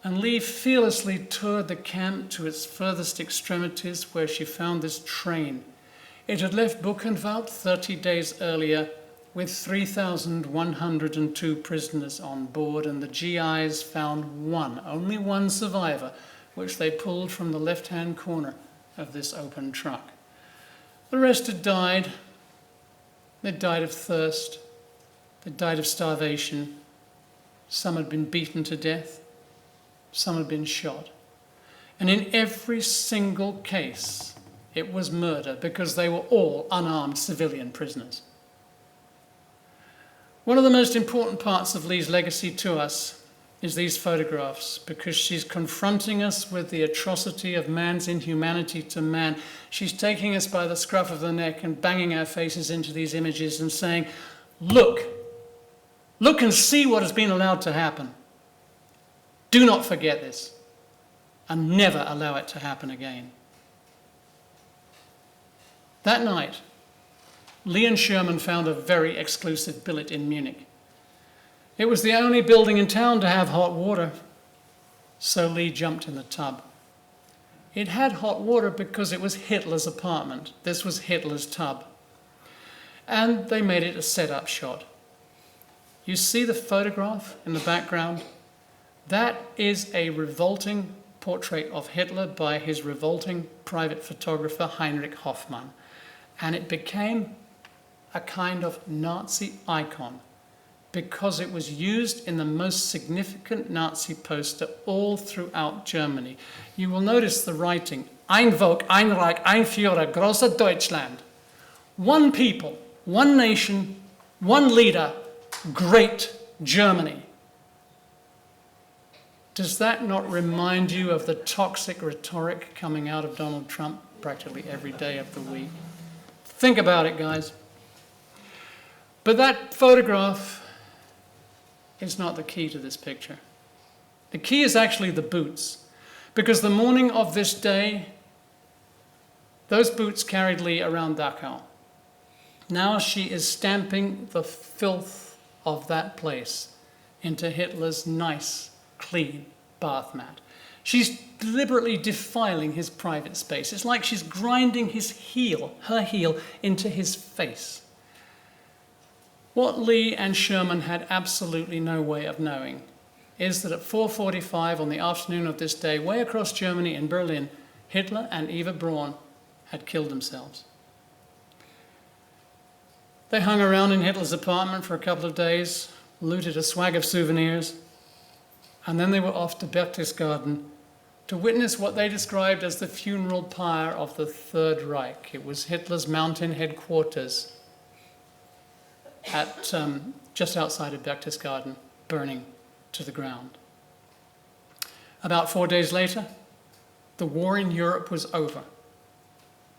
And Lee fearlessly toured the camp to its furthest extremities, where she found this train. It had left Buchenwald 30 days earlier with 3,102 prisoners on board, and the GIs found only one survivor, which they pulled from the left-hand corner of this open truck. The rest had died. They died of thirst. They died of starvation. Some had been beaten to death. Some had been shot. And in every single case, it was murder, because they were all unarmed civilian prisoners. One of the most important parts of Lee's legacy to us is these photographs, because she's confronting us with the atrocity of man's inhumanity to man. She's taking us by the scruff of the neck and banging our faces into these images and saying, look and see what has been allowed to happen. Do not forget this, and never allow it to happen again. That night, Lee and Sherman found a very exclusive billet in Munich. It was the only building in town to have hot water, so Lee jumped in the tub. It had hot water because it was Hitler's apartment. This was Hitler's tub. And they made it a set-up shot. You see the photograph in the background? That is a revolting portrait of Hitler by his revolting private photographer Heinrich Hoffmann. And it became a kind of Nazi icon because it was used in the most significant Nazi poster all throughout Germany. You will notice the writing, Ein Volk, ein Reich, ein Führer, großer Deutschland. One people, one nation, one leader, great Germany. Does that not remind you of the toxic rhetoric coming out of Donald Trump practically every day of the week? Think about it, guys. But that photograph is not the key to this picture. The key is actually the boots, because the morning of this day, those boots carried Lee around Dachau. Now she is stamping the filth of that place into Hitler's nice, clean bath mat. She's deliberately defiling his private space. It's like she's grinding her heel, into his face. What Lee and Sherman had absolutely no way of knowing is that at 4:45 on the afternoon of this day, way across Germany in Berlin, Hitler and Eva Braun had killed themselves. They hung around in Hitler's apartment for a couple of days, looted a swag of souvenirs, and then they were off to Berchtesgaden to witness what they described as the funeral pyre of the Third Reich. It was Hitler's mountain headquarters at just outside of Berchtesgaden, burning to the ground. About 4 days later, the war in Europe was over.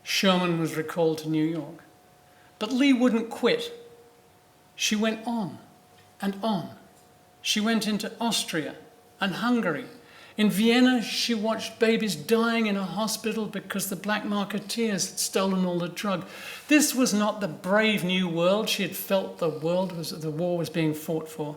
Sherman was recalled to New York. But Lee wouldn't quit. She went on and on. She went into Austria and Hungary. In Vienna, she watched babies dying in a hospital because the black marketeers had stolen all the drug. This was not the brave new world she had felt the war was being fought for.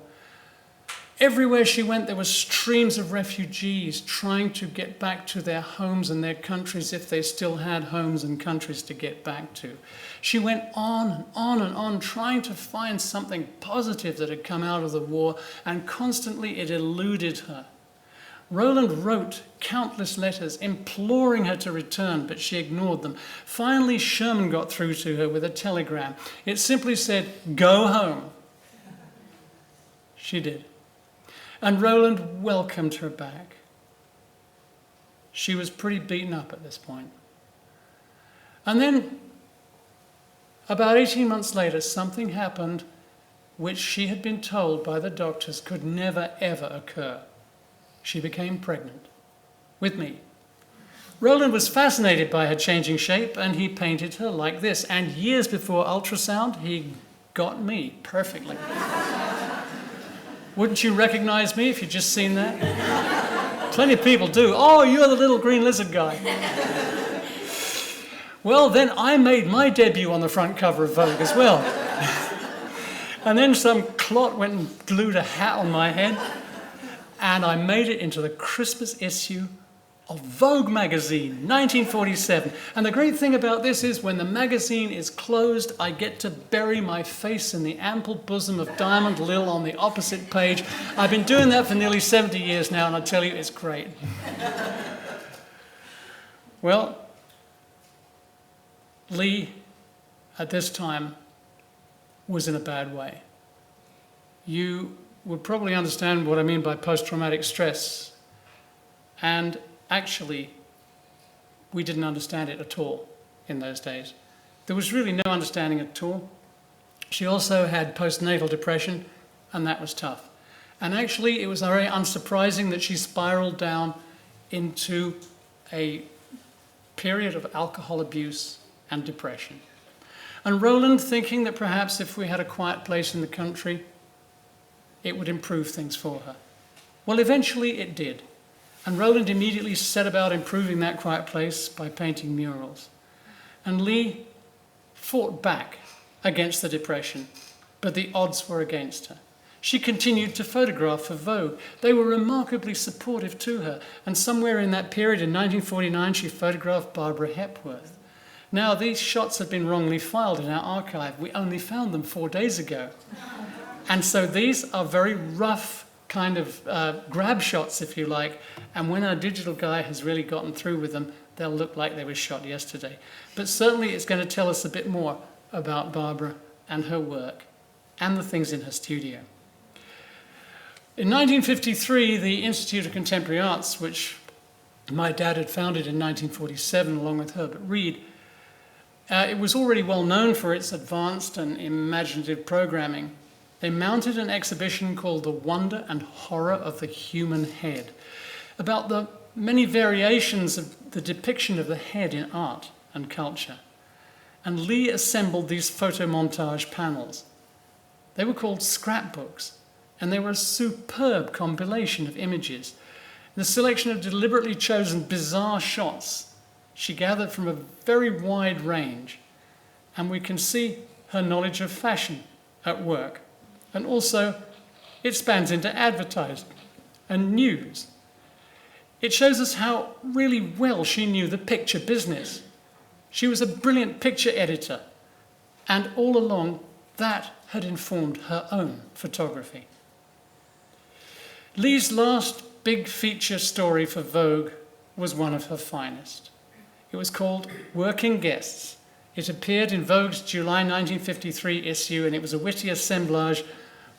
Everywhere she went, there were streams of refugees trying to get back to their homes and their countries if they still had homes and countries to get back to. She went on and on and on, trying to find something positive that had come out of the war, and constantly it eluded her. Roland wrote countless letters imploring her to return, but she ignored them. Finally, Sherman got through to her with a telegram. It simply said, "Go home." She did. And Roland welcomed her back. She was pretty beaten up at this point. And then, about 18 months later, something happened which she had been told by the doctors could never, ever occur. She became pregnant with me. Roland was fascinated by her changing shape, and he painted her like this. And years before ultrasound, he got me perfectly. Wouldn't you recognize me if you'd just seen that? Plenty of people do. Oh, you're the little green lizard guy. Well, then I made my debut on the front cover of Vogue as well. And then some clot went and glued a hat on my head, and I made it into the Christmas issue of Vogue magazine, 1947. And the great thing about this is when the magazine is closed, I get to bury my face in the ample bosom of Diamond Lil on the opposite page. I've been doing that for nearly 70 years now, and I tell you, it's great. Well, Lee, at this time, was in a bad way. You would probably understand what I mean by post-traumatic stress. And actually, we didn't understand it at all in those days. There was really no understanding at all. She also had postnatal depression, and that was tough. And actually, it was very unsurprising that she spiraled down into a period of alcohol abuse and depression. And Roland, thinking that perhaps if we had a quiet place in the country, it would improve things for her. Well, eventually it did. And Roland immediately set about improving that quiet place by painting murals. And Lee fought back against the depression, but the odds were against her. She continued to photograph for Vogue. They were remarkably supportive to her, and somewhere in that period, in 1949, she photographed Barbara Hepworth. Now, these shots have been wrongly filed in our archive. We only found them 4 days ago. And so these are very rough kind of grab shots, if you like, and when our digital guy has really gotten through with them, they'll look like they were shot yesterday. But certainly it's going to tell us a bit more about Barbara and her work and the things in her studio. In 1953, the Institute of Contemporary Arts, which my dad had founded in 1947 along with Herbert Reed, it was already well known for its advanced and imaginative programming. They mounted an exhibition called The Wonder and Horror of the Human Head, about the many variations of the depiction of the head in art and culture. And Lee assembled these photomontage panels. They were called scrapbooks, and they were a superb compilation of images. The selection of deliberately chosen bizarre shots she gathered from a very wide range, and we can see her knowledge of fashion at work. And also, it spans into advertising and news. It shows us how really well she knew the picture business. She was a brilliant picture editor, and all along, that had informed her own photography. Lee's last big feature story for Vogue was one of her finest. It was called Working Guests. It appeared in Vogue's July 1953 issue, and it was a witty assemblage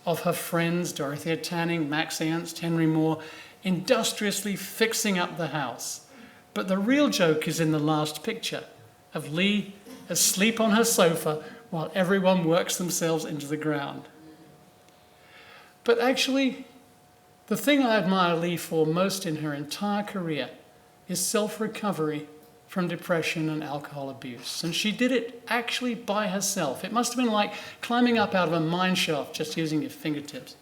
of her friends, Dorothea Tanning, Max Ernst, Henry Moore, industriously fixing up the house. But the real joke is in the last picture of Lee asleep on her sofa while everyone works themselves into the ground. But actually, the thing I admire Lee for most in her entire career is self-recovery from depression and alcohol abuse. And she did it actually by herself. It must have been like climbing up out of a mine shaft just using your fingertips.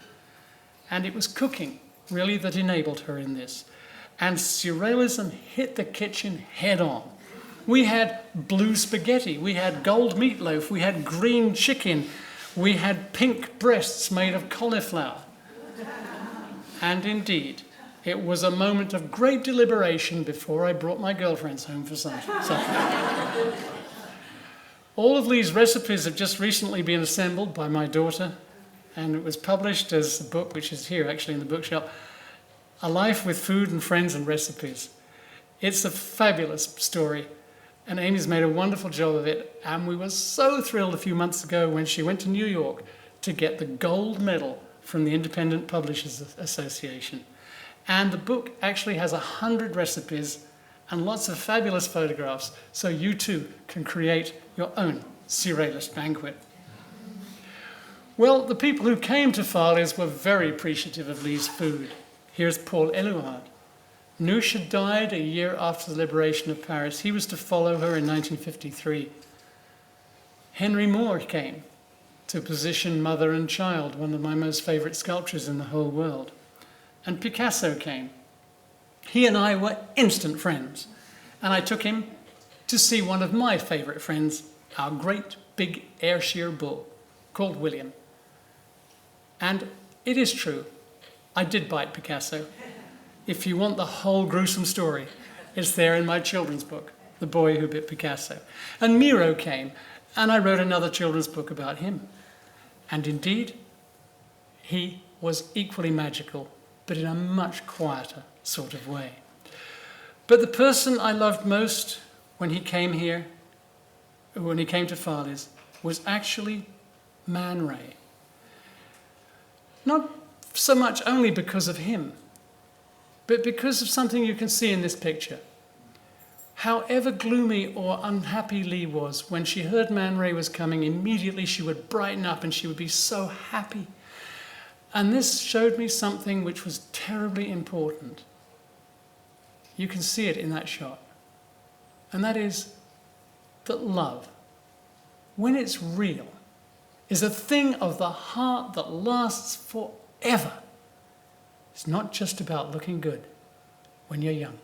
And it was cooking, really, that enabled her in this. And surrealism hit the kitchen head on. We had blue spaghetti, we had gold meatloaf, we had green chicken, we had pink breasts made of cauliflower. And indeed, it was a moment of great deliberation before I brought my girlfriends home for supper. All of Lee's recipes have just recently been assembled by my daughter, and it was published as a book, which is here actually in the bookshop, A Life with Food and Friends and Recipes. It's a fabulous story, and Amy's made a wonderful job of it, and we were so thrilled a few months ago when she went to New York to get the gold medal from the Independent Publishers Association. And the book actually has 100 recipes and lots of fabulous photographs, so you too can create your own surrealist banquet. Well, the people who came to Farley's were very appreciative of Lee's food. Here's Paul Eluard. Nouche had died a year after the liberation of Paris. He was to follow her in 1953. Henry Moore came to position Mother and Child, one of my most favorite sculptures in the whole world. And Picasso came. He and I were instant friends, and I took him to see one of my favorite friends, our great big Ayrshire bull, called William. And it is true, I did bite Picasso. If you want the whole gruesome story, it's there in my children's book, The Boy Who Bit Picasso. And Miro came, and I wrote another children's book about him. And indeed, he was equally magical, but in a much quieter sort of way. But the person I loved most when he came here, when he came to Farley's, was actually Man Ray. Not so much only because of him, but because of something you can see in this picture. However gloomy or unhappy Lee was, when she heard Man Ray was coming, immediately she would brighten up and she would be so happy. And this showed me something which was terribly important. You can see it in that shot. And that is that love, when it's real, is a thing of the heart that lasts forever. It's not just about looking good when you're young.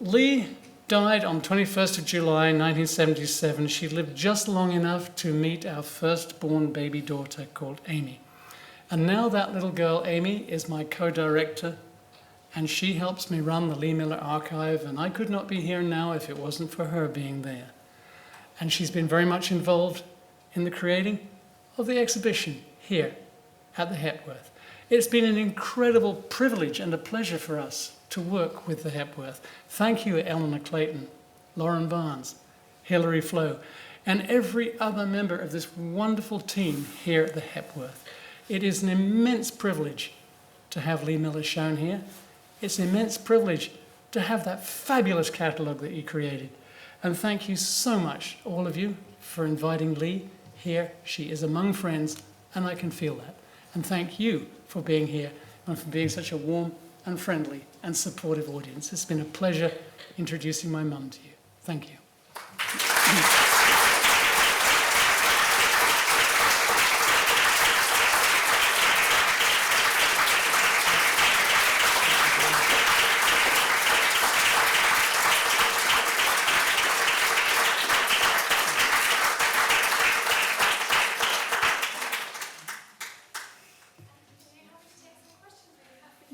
Lee died on 21st of July 1977. She lived just long enough to meet our firstborn baby daughter called Amy. And now that little girl, Amy, is my co-director, and she helps me run the Lee Miller Archive, and I could not be here now if it wasn't for her being there. And she's been very much involved in the creating of the exhibition here at the Hepworth. It's been an incredible privilege and a pleasure for us to work with the Hepworth. Thank you, Eleanor Clayton, Lauren Barnes, Hilary Flo, and every other member of this wonderful team here at the Hepworth. It is an immense privilege to have Lee Miller shown here. It's an immense privilege to have that fabulous catalogue that you created. And thank you so much, all of you, for inviting Lee here. She is among friends, and I can feel that. And thank you for being here and for being such a warm and friendly and supportive audience. It's been a pleasure introducing my mum to you. Thank you.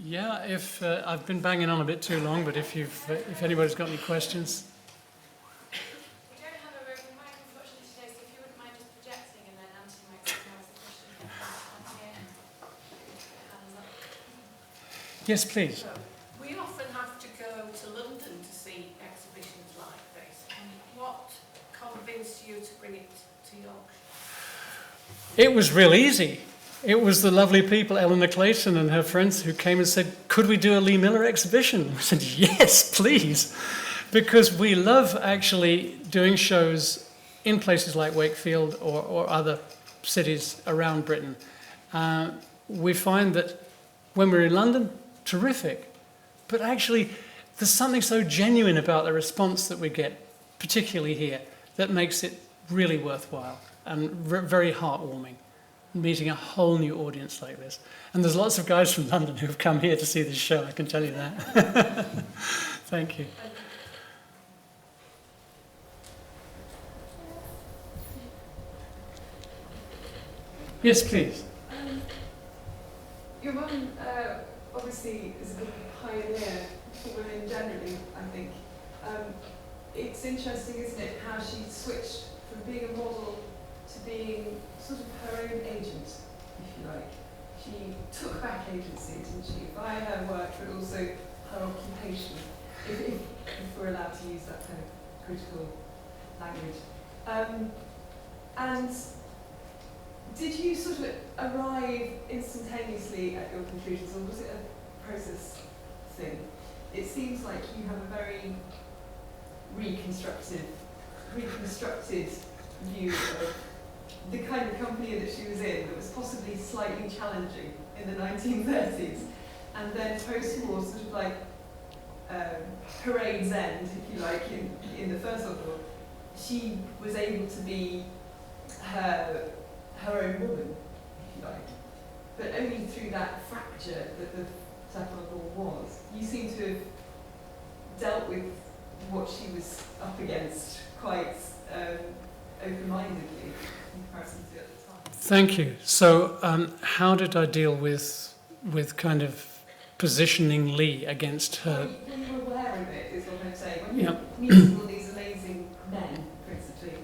Yeah, if I've been banging on a bit too long, but if anybody's got any questions. We don't have a roving mic unfortunately today, so if you wouldn't mind just projecting, and then Antony might ask the question. Hands up. Yes, please. So, we often have to go to London to see exhibitions like this. What convinced you to bring it to Yorkshire? It was real easy. It was the lovely people, Eleanor Clayton and her friends, who came and said, could we do a Lee Miller exhibition? We said, yes, please. Because we love actually doing shows in places like Wakefield or other cities around Britain. We find that when we're in London, terrific. But actually, there's something so genuine about the response that we get, particularly here, that makes it really worthwhile and very heartwarming, meeting a whole new audience like this. And there's lots of guys from London who have come here to see this show, I can tell you that. Thank you. Yes, please. Your mum obviously is a big pioneer for women generally, I think. It's interesting, isn't it, how she switched from being a model to being sort of her own agent, if you like. She took back agency, didn't she, by her work, but also her occupation, if we're allowed to use that kind of critical language. And did you sort of arrive instantaneously at your conclusions, or was it a process thing? It seems like you have a very reconstructed view of the kind of company that she was in that was possibly slightly challenging in the 1930s, and then post-war sort of like parade's end, if you like, in the First World War, she was able to be her own woman, if you like, but only through that fracture that the Second World War was. You seem to have dealt with what she was up against quite open-mindedly in comparison to at the time. Thank you. So how did I deal with kind of positioning Lee against her? When you were aware of it, is what I'm saying. When you Yep. meet all these amazing men, principally,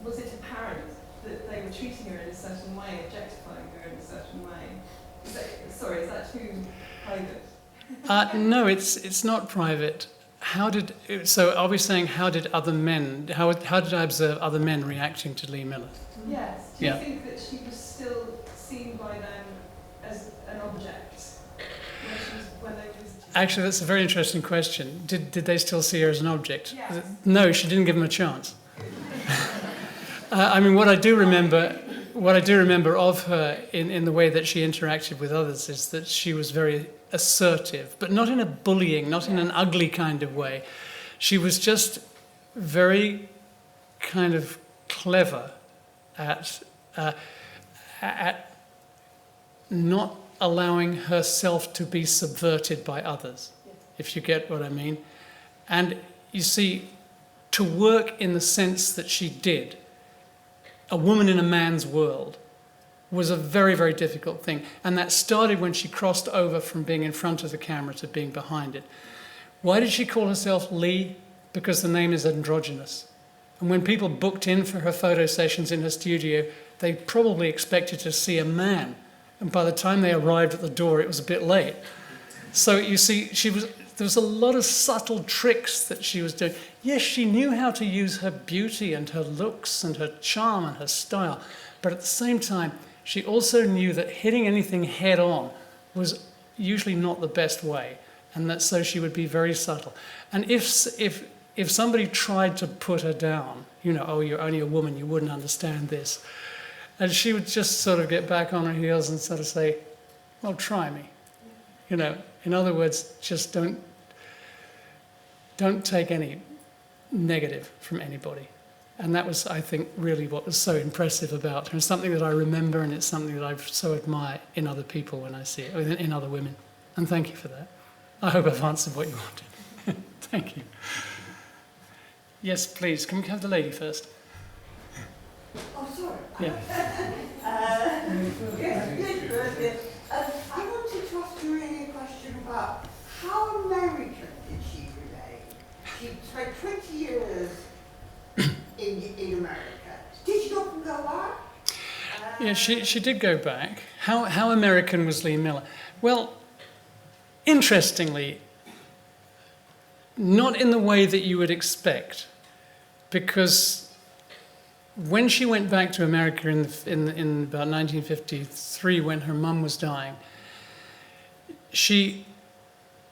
was it apparent that they were treating her in a certain way, objectifying her in a certain way? Is that too private? No, it's not private. So are we saying how did other men, how did I observe other men reacting to Lee Miller? Yes. Do you Yeah. think that she was still seen by them as an object when they was? Actually, that's a very interesting question. Did they still see her as an object? Yes. No, she didn't give them a chance. I mean, what I do remember of her in the way that she interacted with others is that she was very assertive, but not in a bullying, not in an ugly kind of way. She was just very kind of clever at not allowing herself to be subverted by others, if you get what I mean. And you see, to work in the sense that she did, a woman in a man's world, was a very, very difficult thing. And that started when she crossed over from being in front of the camera to being behind it. Why did she call herself Lee? Because the name is androgynous. And when people booked in for her photo sessions in her studio, they probably expected to see a man. And by the time they arrived at the door, it was a bit late. So you see, there was a lot of subtle tricks that she was doing. Yes, she knew how to use her beauty and her looks and her charm and her style. But at the same time, she also knew that hitting anything head on was usually not the best way. And that so she would be very subtle. And if somebody tried to put her down, oh, you're only a woman, you wouldn't understand this. And she would just sort of get back on her heels and sort of say, well, try me. In other words, just don't take any negative from anybody. And that was, I think, really what was so impressive about her. It's something that I remember, and it's something that I so admire in other people when I see it, in other women. And thank you for that. I hope I've answered what you wanted. Thank you. Yes, please. Can we have the lady first? Oh, sorry. Yeah. Yes. I wanted to ask you really a question about how American did she remain? She spent 20 years in America. Did she often go back? Yeah, she did go back. How American was Lee Miller? Well, interestingly, not in the way that you would expect, because when she went back to America in about 1953, when her mum was dying, she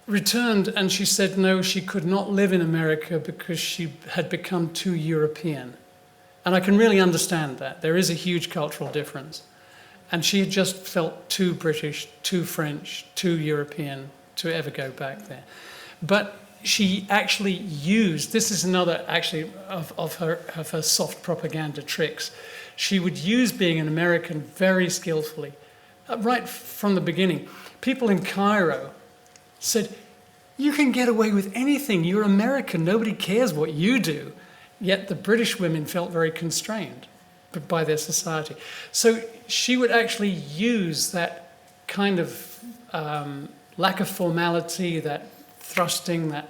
returned and she said no, she could not live in America because she had become too European. And I can really understand that. There is a huge cultural difference. And she had just felt too British, too French, too European to ever go back there. But she actually used, this is another actually of her soft propaganda tricks. She would use being an American very skillfully, right from the beginning. People in Cairo said, you can get away with anything, you're American, nobody cares what you do. Yet the British women felt very constrained by their society. So she would actually use that kind of lack of formality, that thrusting, that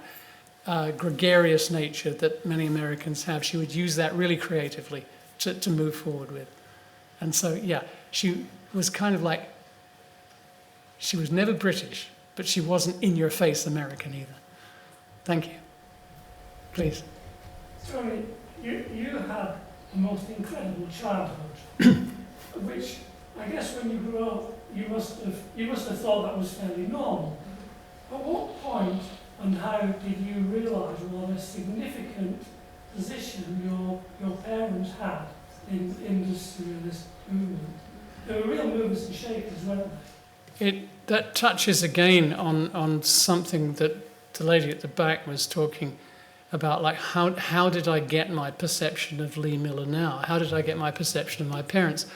gregarious nature that many Americans have. She would use that really creatively to move forward with. And so, yeah, she was kind of like, she was never British, but she wasn't in-your-face American either. Thank you. Please. Sorry, you had a most incredible childhood, which I guess when you grew up, you must have thought that was fairly normal. At what point and how did you realise what a significant position your parents had in the surrealist movement? They were real movers and shakers, weren't they? That touches again on something that the lady at the back was talking about, like how did I get my perception of Lee Miller now? How did I get my perception of my parents?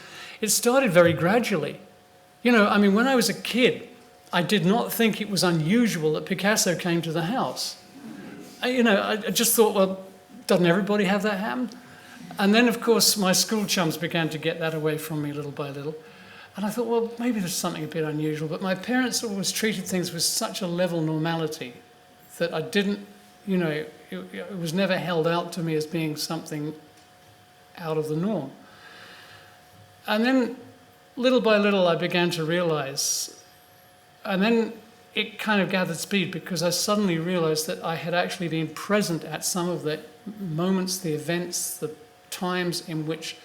It started very gradually. When I was a kid, I did not think it was unusual that Picasso came to the house. I just thought, well, doesn't everybody have that happen? And then, of course, my school chums began to get that away from me little by little. And I thought, well, maybe there's something a bit unusual. But my parents always treated things with such a level normality that I didn't, it was never held out to me as being something out of the norm. And then, little by little, I began to realize, and then it kind of gathered speed because I suddenly realized that I had actually been present at some of the moments, the events, the times in which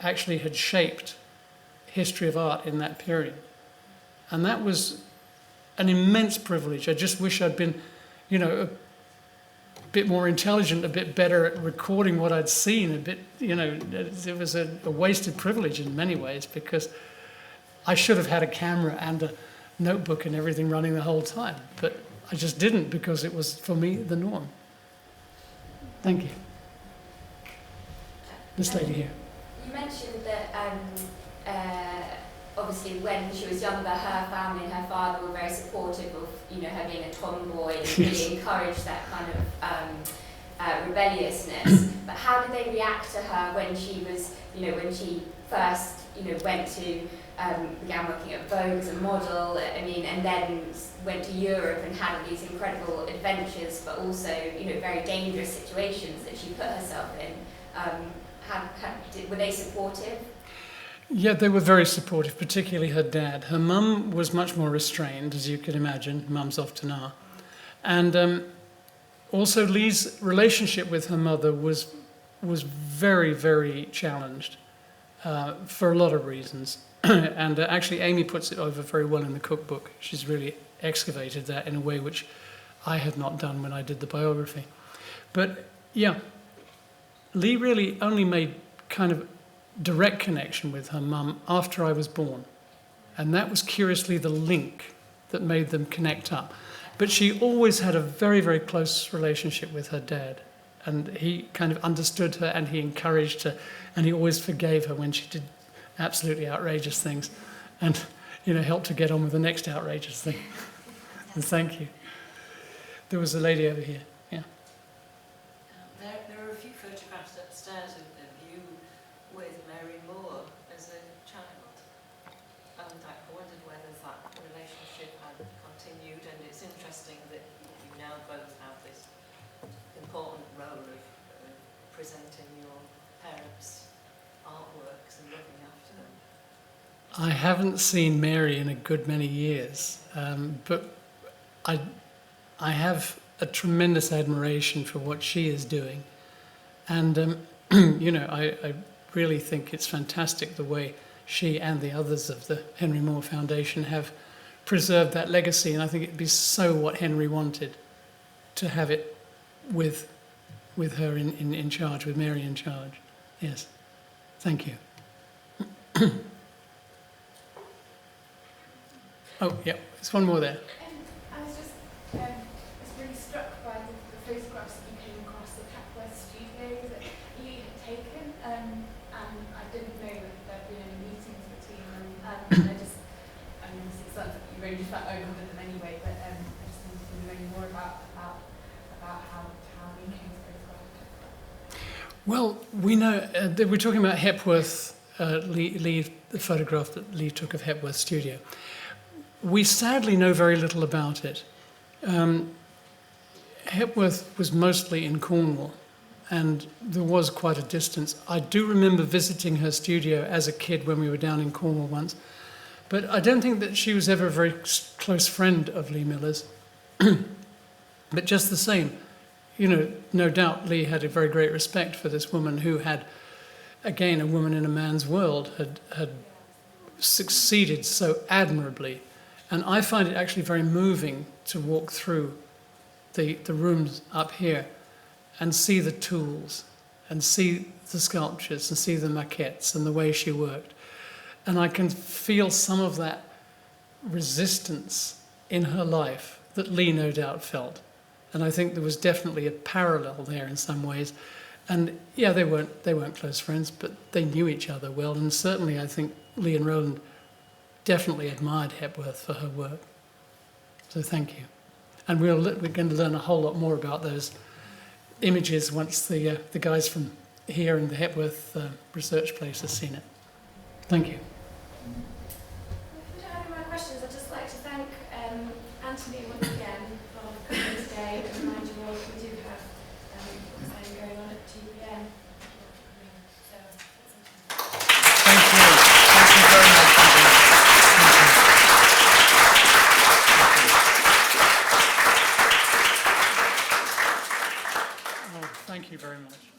actually had shaped history of art in that period. And that was an immense privilege. I just wish I'd been, a bit more intelligent, a bit better at recording what I'd seen, it was a wasted privilege in many ways because I should have had a camera and a notebook and everything running the whole time. But I just didn't because it was, for me, the norm. Thank you. This lady here. You mentioned that obviously when she was younger, her family and her father were very supportive of, you know, her being a tomboy and really encouraged that kind of rebelliousness. But how did they react to her when she was, you know, when she first, you know, went to, began working at Vogue as a model, I mean, and then went to Europe and had these incredible adventures, but also, you know, very dangerous situations that she put herself in. Were they supportive? Yeah, they were very supportive, particularly her dad. Her mum was much more restrained, as you can imagine. Mums often are. And also Lee's relationship with her mother was very, very challenged for a lot of reasons. And actually Amy puts it over very well in the cookbook. She's really excavated that in a way which I had not done when I did the biography. But yeah, Lee really only made kind of direct connection with her mum after I was born. And that was curiously the link that made them connect up. But she always had a very, very close relationship with her dad. And he kind of understood her and he encouraged her and he always forgave her when she did absolutely outrageous things and, you know, helped her get on with the next outrageous thing. And thank you. There was a lady over here. Yeah. There are a few photographs upstairs of you with Mary Moore as a child. And I wondered whether that relationship had continued, and it's interesting that you now both have this important role of presenting your parents' artworks and looking after them. I haven't seen Mary in a good many years, but I have a tremendous admiration for what she is doing. And, you know, I really think it's fantastic the way she and the others of the Henry Moore Foundation have preserved that legacy. And I think it'd be so what Henry wanted, to have it with her in charge, with Mary in charge. Yes. Thank you. Oh, yeah, there's one more there. I was just really struck by the photographs that you came across at Hepworth Studio that Lee had taken, and I didn't know that there'd been any meetings between them. And I mean, it sounds like you really just felt over them anyway, but I just wanted to know any more about how Lee came to photograph. Well, we know, we're talking about Hepworth, Lee, the photograph that Lee took of Hepworth Studio. We sadly know very little about it. Hepworth was mostly in Cornwall, and there was quite a distance. I do remember visiting her studio as a kid when we were down in Cornwall once, but I don't think that she was ever a very close friend of Lee Miller's. But just the same, you know, no doubt Lee had a very great respect for this woman who had, again, a woman in a man's world, had succeeded so admirably. And I find it actually very moving to walk through the rooms up here and see the tools and see the sculptures and see the maquettes and the way she worked. And I can feel some of that resistance in her life that Lee no doubt felt. And I think there was definitely a parallel there in some ways. And yeah, they weren't close friends, but they knew each other well. And certainly I think Lee and Roland definitely admired Hepworth for her work. So thank you. And we're going to learn a whole lot more about those images once the guys from here in the Hepworth research place have seen it. Thank you. If we don't have any more questions, I'd just like to thank Antony once again for coming today and remind you all that we do have book signing going on at 2 p.m. So, Thank you. Thank you very much. Thank you very much.